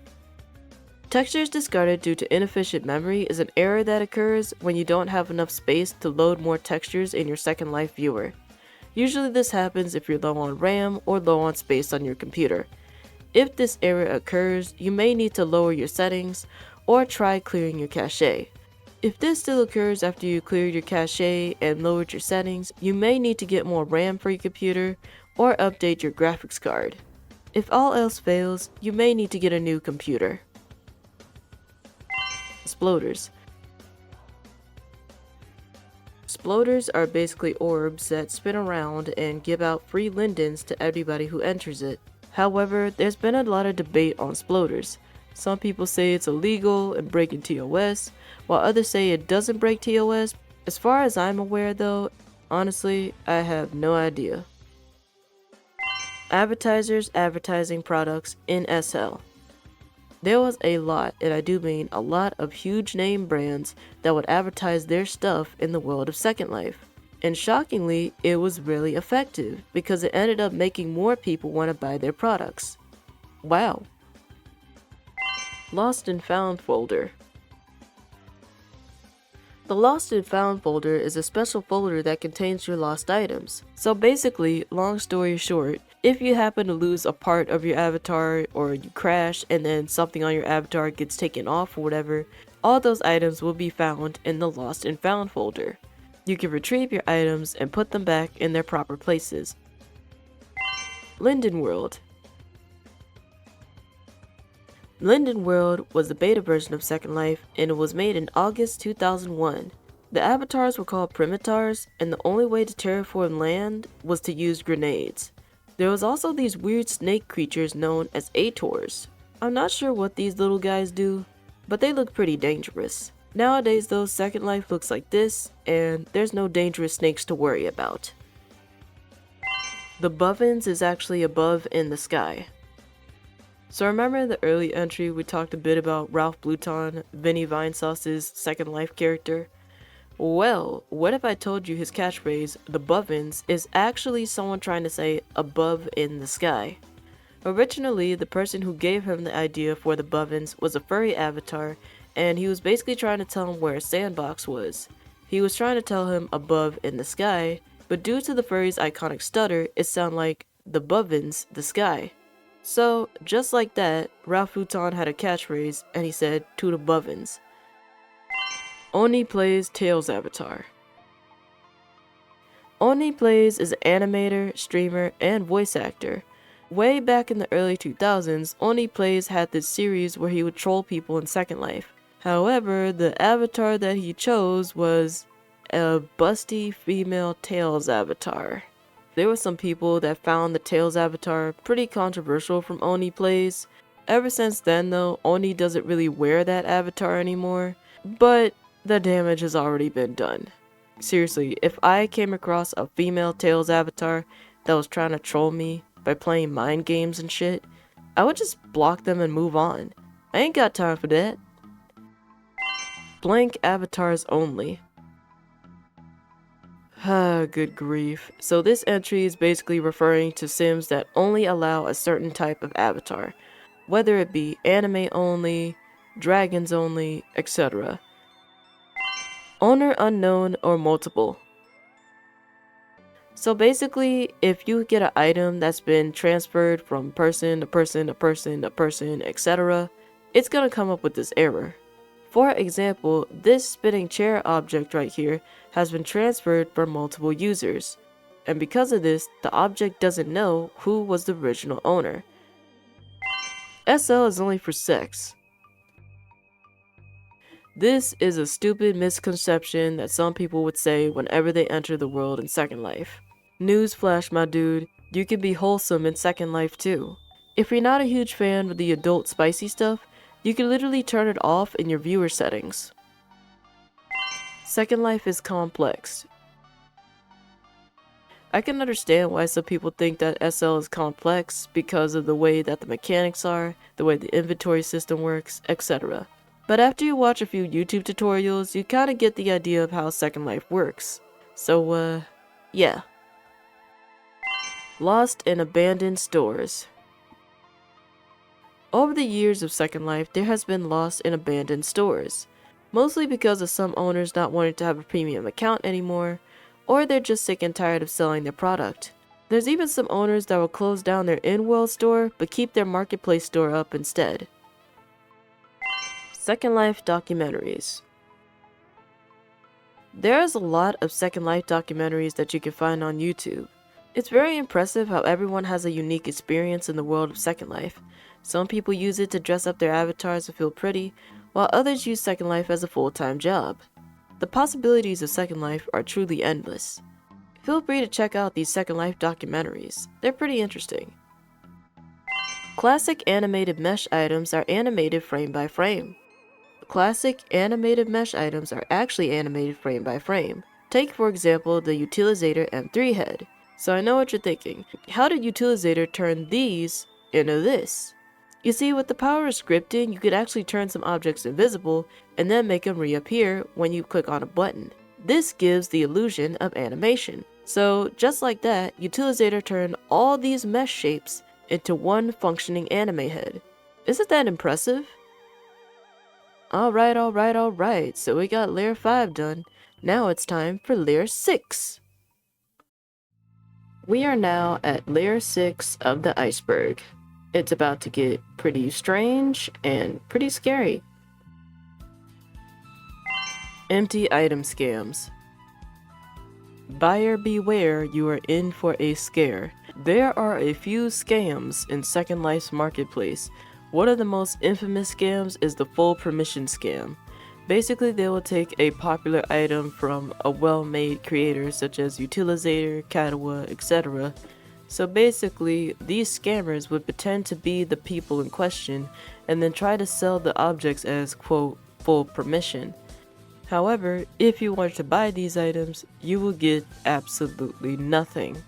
Textures discarded due to inefficient memory is an error that occurs when you don't have enough space to load more textures in your Second Life viewer. Usually this happens if you're low on RAM or low on space on your computer. If this error occurs, you may need to lower your settings or try clearing your cache. If this still occurs after you cleared your cache and lowered your settings, you may need to get more RAM for your computer or update your graphics card. If all else fails, you may need to get a new computer. Sploders. Sploders are basically orbs that spin around and give out free lindens to everybody who enters it. However, there's been a lot of debate on sploders. Some people say it's illegal and breaking TOS, while others say it doesn't break TOS. As far as I'm aware though, Honestly, I have no idea. Advertisers advertising products in SL. There was a lot, and I do mean a lot, of huge name brands that would advertise their stuff in the world of Second Life. And shockingly, it was really effective because it ended up making more people want to buy their products. Wow. Lost and Found folder. The Lost and Found folder is a special folder that contains your lost items. So basically, long story short, if you happen to lose a part of your avatar or you crash and then something on your avatar gets taken off or whatever, all those items will be found in the Lost and Found folder. You can retrieve your items and put them back in their proper places. Linden World. Linden World was the beta version of Second Life, and it was made in August 2001. The avatars were called primitars, and the only way to terraform land was to use grenades. There was also these weird snake creatures known as ators. I'm not sure what these little guys do, but they look pretty dangerous. Nowadays though, Second Life looks like this, and there's no dangerous snakes to worry about. The Bovins is actually above in the sky. So remember in the early entry we talked a bit about Ralph Bluton, Vinny Vinesauce's Second Life character? Well, what if I told you his catchphrase, the Bovins, is actually someone trying to say above in the sky? Originally, the person who gave him the idea for the Bovins was a furry avatar, and he was basically trying to tell him where a sandbox was. He was trying to tell him above in the sky, but due to the furry's iconic stutter, it sounded like the Bovins, the sky. So, just like that, Ralph Bluton had a catchphrase, and he said, to the Bovins. Oni Plays Tails avatar. Oni Plays is an animator, streamer, and voice actor. Way back in the early 2000s, Oni Plays had this series where he would troll people in Second Life. However, the avatar that he chose was a busty female Tails avatar. There were some people that found the Tails avatar pretty controversial from Oni Plays. Ever since then though, Oni doesn't really wear that avatar anymore, but the damage has already been done. Seriously, if I came across a female Tails avatar that was trying to troll me by playing mind games and shit, I would just block them and move on. I ain't got time for that. Blank avatars only. Good grief. So this entry is basically referring to sims that only allow a certain type of avatar, whether it be anime only, dragons only, etc. Owner unknown or multiple. So basically, if you get an item that's been transferred from person to person to person to person, etc., it's gonna come up with this error. For example, this spinning chair object right here has been transferred from multiple users, and because of this, the object doesn't know who was the original owner. SL is only for sex. This is a stupid misconception that some people would say whenever they enter the world in Second Life. Newsflash, my dude, you can be wholesome in Second Life too. If you're not a huge fan of the adult spicy stuff, you can literally turn it off in your viewer settings. Second Life is complex. I can understand why some people think that SL is complex because of the way that the mechanics are, the way the inventory system works, etc. But after you watch a few YouTube tutorials, you kinda get the idea of how Second Life works. So, yeah. Lost and abandoned stores. Over the years of Second Life, there has been lost and abandoned stores, mostly because of some owners not wanting to have a premium account anymore, or they're just sick and tired of selling their product. There's even some owners that will close down their in-world store, but keep their marketplace store up instead. Second Life documentaries. There is a lot of Second Life documentaries that you can find on YouTube. It's very impressive how everyone has a unique experience in the world of Second Life. Some people use it to dress up their avatars to feel pretty, while others use Second Life as a full-time job. The possibilities of Second Life are truly endless. Feel free to check out these Second Life documentaries. They're pretty interesting. Classic animated mesh items are animated frame by frame. Classic animated mesh items are actually animated frame by frame. Take for example the Utilizator M3 head. So I know what you're thinking, how did Utilizator turn these into this? You see, with the power of scripting, you could actually turn some objects invisible and then make them reappear when you click on a button. This gives the illusion of animation. So just like that, Utilizator turned all these mesh shapes into one functioning anime head. Isn't that impressive? Alright, so we got layer 5 done. Now it's time for layer 6. We are now at layer 6 of the iceberg. It's about to get pretty strange and pretty scary. Empty item scams. Buyer beware, you are in for a scare. There are a few scams in Second Life's marketplace. One of the most infamous scams is the full permission scam. Basically, they will take a popular item from a well-made creator such as Utilizator, Katawa, etc. So basically, these scammers would pretend to be the people in question and then try to sell the objects as, quote, full permission. However, if you want to buy these items, you will get absolutely nothing.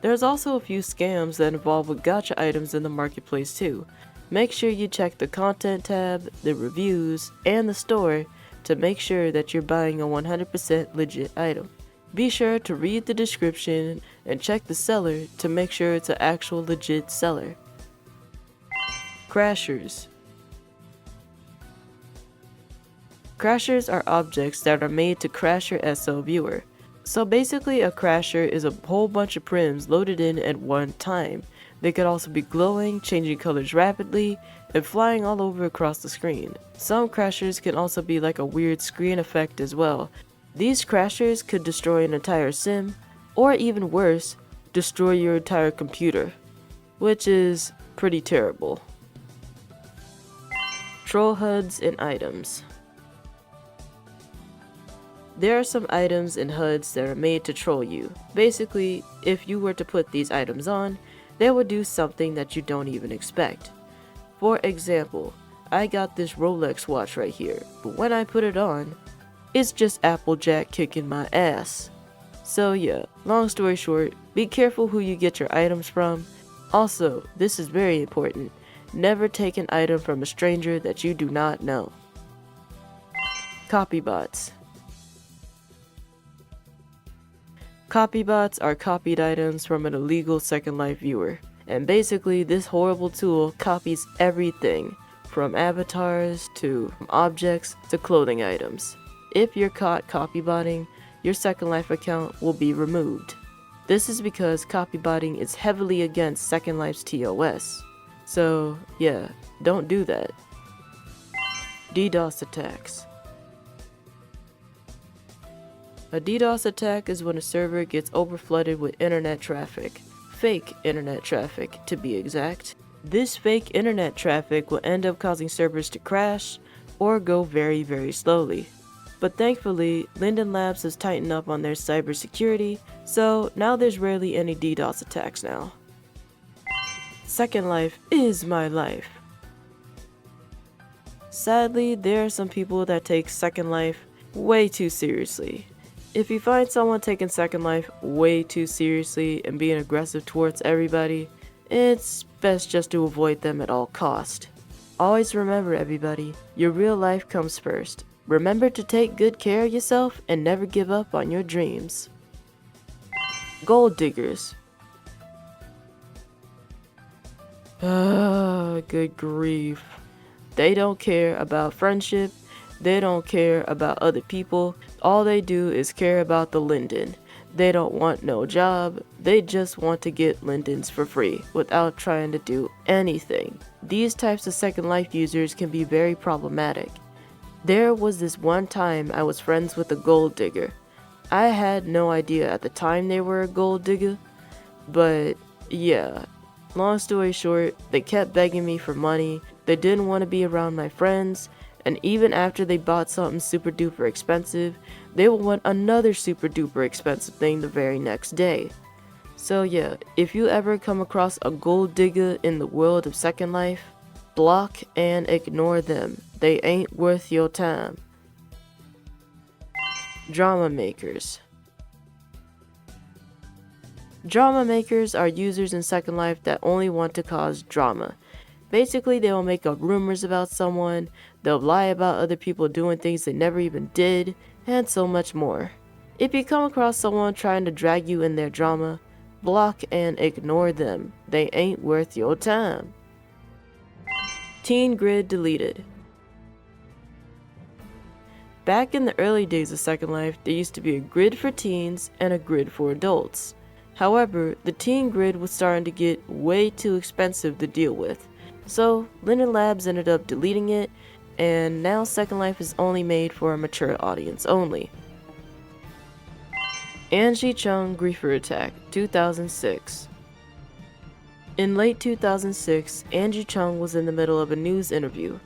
There's also a few scams that involve with gacha items in the marketplace too. Make sure you check the content tab, the reviews, and the store to make sure that you're buying a 100% legit item. Be sure to read the description and check the seller to make sure it's an actual legit seller. Crashers. Crashers are objects that are made to crash your SL viewer. So basically, a crasher is a whole bunch of prims loaded in at one time. They could also be glowing, changing colors rapidly, and flying all over across the screen. Some crashers can also be like a weird screen effect as well. These crashers could destroy an entire sim, or even worse, destroy your entire computer, which is pretty terrible. Troll HUDs and items. There are some items and HUDs that are made to troll you. Basically, if you were to put these items on, they would do something that you don't even expect. For example, I got this Rolex watch right here, but when I put it on, it's just Applejack kicking my ass. So yeah, long story short, be careful who you get your items from. Also, this is very important, never take an item from a stranger that you do not know. Copybots. Copybots are copied items from an illegal Second Life viewer. And basically, this horrible tool copies everything, from avatars to objects to clothing items. If you're caught copybotting, your Second Life account will be removed. This is because copybotting is heavily against Second Life's TOS. So yeah, don't do that. DDoS attacks. A DDoS attack is when a server gets overflooded with internet traffic. Fake internet traffic, to be exact. This fake internet traffic will end up causing servers to crash or go very, very slowly. But thankfully, Linden Labs has tightened up on their cybersecurity, so now there's rarely any DDoS attacks now. Second Life is my life. Sadly, there are some people that take Second Life way too seriously. If you find someone taking Second Life way too seriously and being aggressive towards everybody, it's best just to avoid them at all cost. Always remember, everybody, your real life comes first. Remember to take good care of yourself and never give up on your dreams. Gold diggers. Good grief. They don't care about friendship. They don't care about other people. All they do is care about the Linden. They don't want no job. They just want to get Lindens for free without trying to do anything. These types of Second Life users can be very problematic. There was this one time I was friends with a gold digger. I had no idea at the time they were a gold digger, but yeah. Long story short, they kept begging me for money. They didn't want to be around my friends. And even after they bought something super duper expensive, they will want another super duper expensive thing the very next day. So yeah, if you ever come across a gold digger in the world of Second Life, block and ignore them. They ain't worth your time. Drama makers. Drama makers are users in Second Life that only want to cause drama. Basically, they will make up rumors about someone, they'll lie about other people doing things they never even did, and so much more. If you come across someone trying to drag you in their drama, block and ignore them. They ain't worth your time. Teen Grid deleted. Back in the early days of Second Life, there used to be a grid for teens and a grid for adults. However, the teen grid was starting to get way too expensive to deal with. So, Linden Labs ended up deleting it, and now Second Life is only made for a mature audience only. Angie Chung Griefer Attack, 2006. In late 2006, Angie Chung was in the middle of a news interview.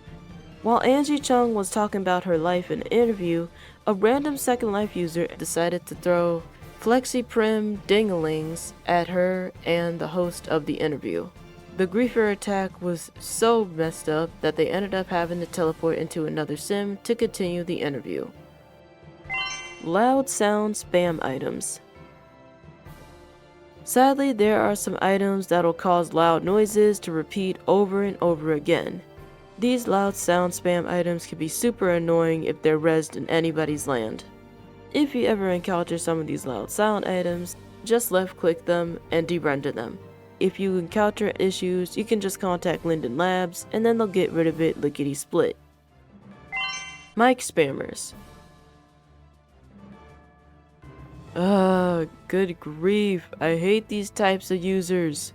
While Angie Chung was talking about her life in the interview, a random Second Life user decided to throw flexi-prim dingalings at her and the host of the interview. The griefer attack was so messed up that they ended up having to teleport into another sim to continue the interview. Loud sound spam items. Sadly, there are some items that'll cause loud noises to repeat over and over again. These loud sound spam items can be super annoying if they're rezzed in anybody's land. If you ever encounter some of these loud sound items, just left click them and de-render them. If you encounter issues, you can just contact Linden Labs and then they'll get rid of it lickety split. Mic spammers. Good grief, I hate these types of users.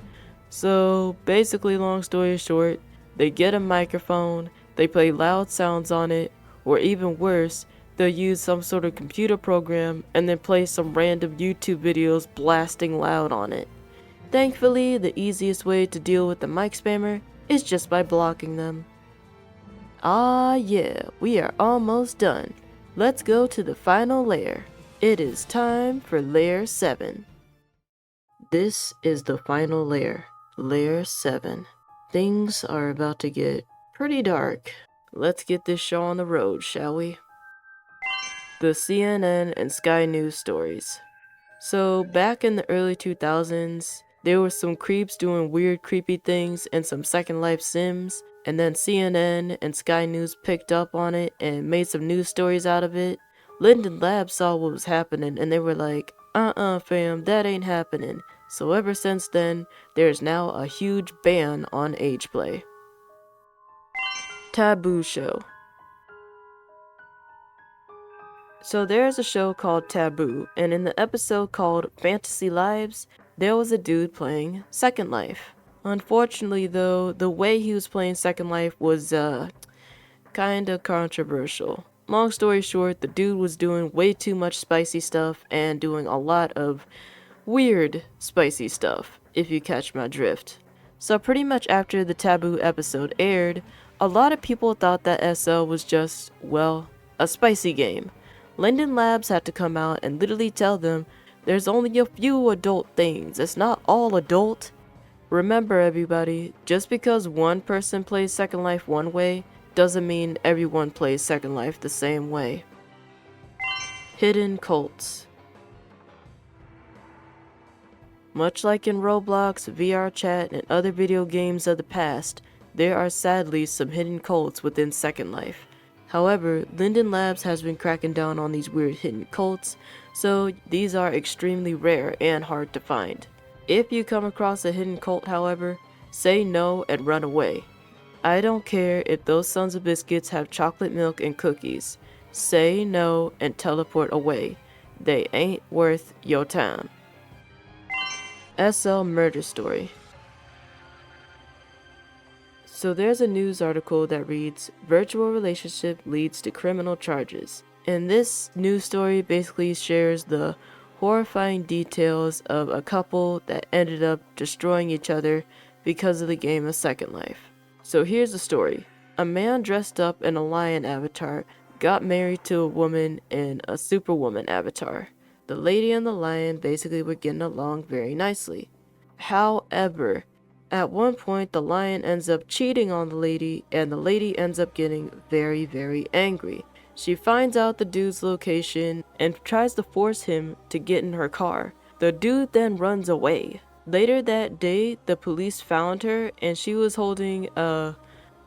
So basically, long story short, they get a microphone, they play loud sounds on it, or even worse, they'll use some sort of computer program and then play some random YouTube videos blasting loud on it. Thankfully, the easiest way to deal with the mic spammer is just by blocking them. Ah yeah, we are almost done. Let's go to the final layer. It is time for layer 7. This is the final layer, layer 7. Things are about to get pretty dark. Let's get this show on the road, shall we? The CNN and Sky News stories. So, back in the early 2000s, there were some creeps doing weird, creepy things in some Second Life sims, and then CNN and Sky News picked up on it and made some news stories out of it. Linden Labs saw what was happening and they were like, fam, that ain't happening. So ever since then, there's now a huge ban on age play. Taboo show. So there's a show called Taboo, and in the episode called Fantasy Lives, there was a dude playing Second Life. Unfortunately though, the way he was playing Second Life was kinda controversial. Long story short, the dude was doing way too much spicy stuff and doing a lot of weird spicy stuff, if you catch my drift. So pretty much after the Taboo episode aired, a lot of people thought that SL was just, well, a spicy game. Linden Labs had to come out and literally tell them there's only a few adult things, it's not all adult. Remember everybody, just because one person plays Second Life one way, doesn't mean everyone plays Second Life the same way. Hidden cults. Much like in Roblox, VRChat, and other video games of the past, there are sadly some hidden cults within Second Life. However, Linden Labs has been cracking down on these weird hidden cults, so these are extremely rare and hard to find. If you come across a hidden cult, however, say no and run away. I don't care if those sons of biscuits have chocolate milk and cookies. Say no and teleport away. They ain't worth your time. SL murder story. So there's a news article that reads, "Virtual relationship leads to criminal charges." And this news story basically shares the horrifying details of a couple that ended up destroying each other because of the game of Second Life. So here's the story. A man dressed up in a lion avatar got married to a woman in a superwoman avatar. The lady and the lion basically were getting along very nicely. However, at one point the lion ends up cheating on the lady and the lady ends up getting very, very angry. She finds out the dude's location and tries to force him to get in her car. The dude then runs away. Later that day, the police found her and she was holding a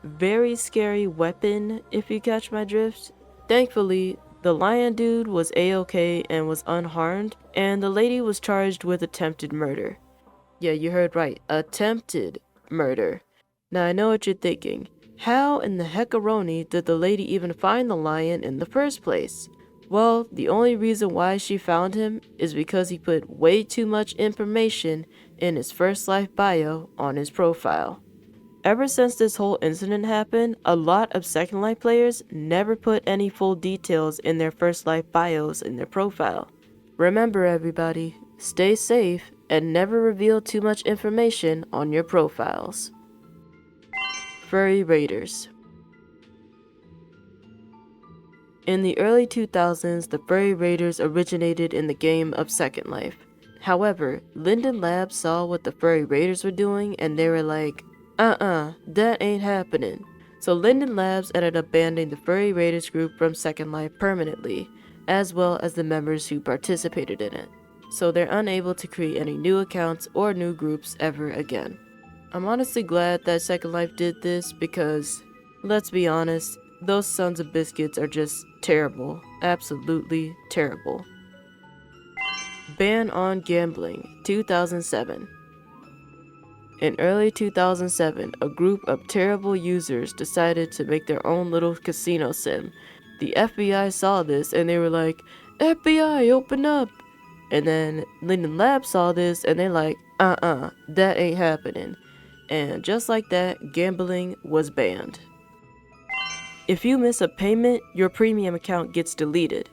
very scary weapon, if you catch my drift. Thankfully, the lion dude was a-okay and was unharmed, and the lady was charged with attempted murder. Yeah, you heard right, attempted murder. Now I know what you're thinking. How in the heckaroni did the lady even find the lion in the first place? Well, the only reason why she found him is because he put way too much information in his first life bio on his profile. Ever since this whole incident happened, a lot of Second Life players never put any full details in their first life bios in their profile. Remember everybody, stay safe and never reveal too much information on your profiles. Furry Raiders. In the early 2000s, the Furry Raiders originated in the game of Second Life. However, Linden Labs saw what the Furry Raiders were doing and they were like, that ain't happening. So Linden Labs ended up banning the Furry Raiders group from Second Life permanently, as well as the members who participated in it. So they're unable to create any new accounts or new groups ever again. I'm honestly glad that Second Life did this because, let's be honest, those sons of biscuits are just terrible. Absolutely terrible. Ban on gambling, 2007. In early 2007, a group of terrible users decided to make their own little casino sim. The FBI saw this and they were like, FBI, open up! And then Linden Labs saw this and they're like, that ain't happening. And just like that, gambling was banned. If you miss a payment, your premium account gets deleted.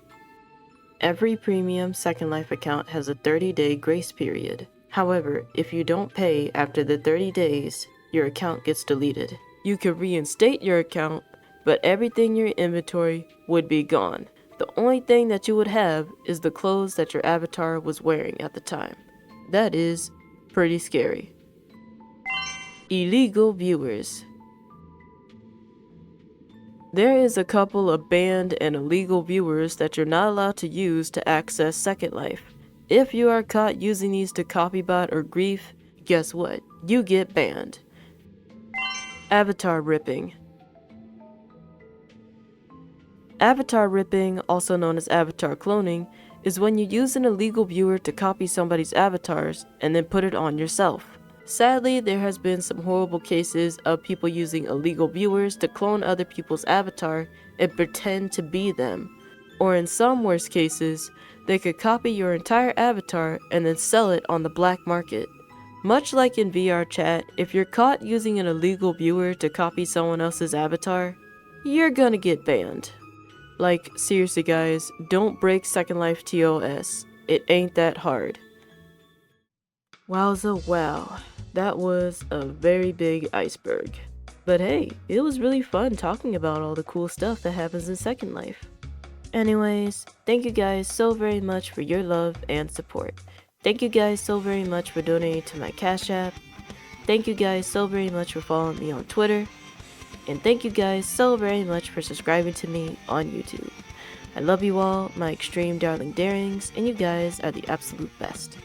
Every premium Second Life account has a 30-day grace period. However, if you don't pay after the 30 days, your account gets deleted. You can reinstate your account, but everything in your inventory would be gone. The only thing that you would have is the clothes that your avatar was wearing at the time. That is pretty scary. Illegal viewers. There is a couple of banned and illegal viewers that you're not allowed to use to access Second Life. If you are caught using these to copybot or grief, guess what? You get banned. Avatar ripping. Avatar ripping, also known as avatar cloning, is when you use an illegal viewer to copy somebody's avatars and then put it on yourself. Sadly, there has been some horrible cases of people using illegal viewers to clone other people's avatar and pretend to be them. Or in some worst cases, they could copy your entire avatar and then sell it on the black market. Much like in vrchat, if you're caught using an illegal viewer to copy someone else's avatar, you're gonna get banned. Like, seriously guys, don't break Second Life TOS. It ain't that hard. Wowza wow, that was a very big iceberg. But hey, it was really fun talking about all the cool stuff that happens in Second Life. Anyways, thank you guys so very much for your love and support. Thank you guys so very much for donating to my Cash App. Thank you guys so very much for following me on Twitter. And thank you guys so very much for subscribing to me on YouTube. I love you all, my extreme darling darings, and you guys are the absolute best.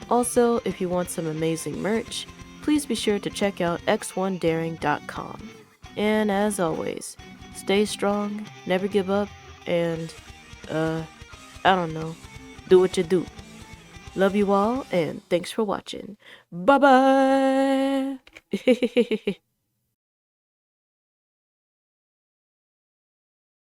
Also, if you want some amazing merch, please be sure to check out x1daring.com. And as always, stay strong, never give up, and, I don't know, do what you do. Love you all, and thanks for watching. Bye-bye!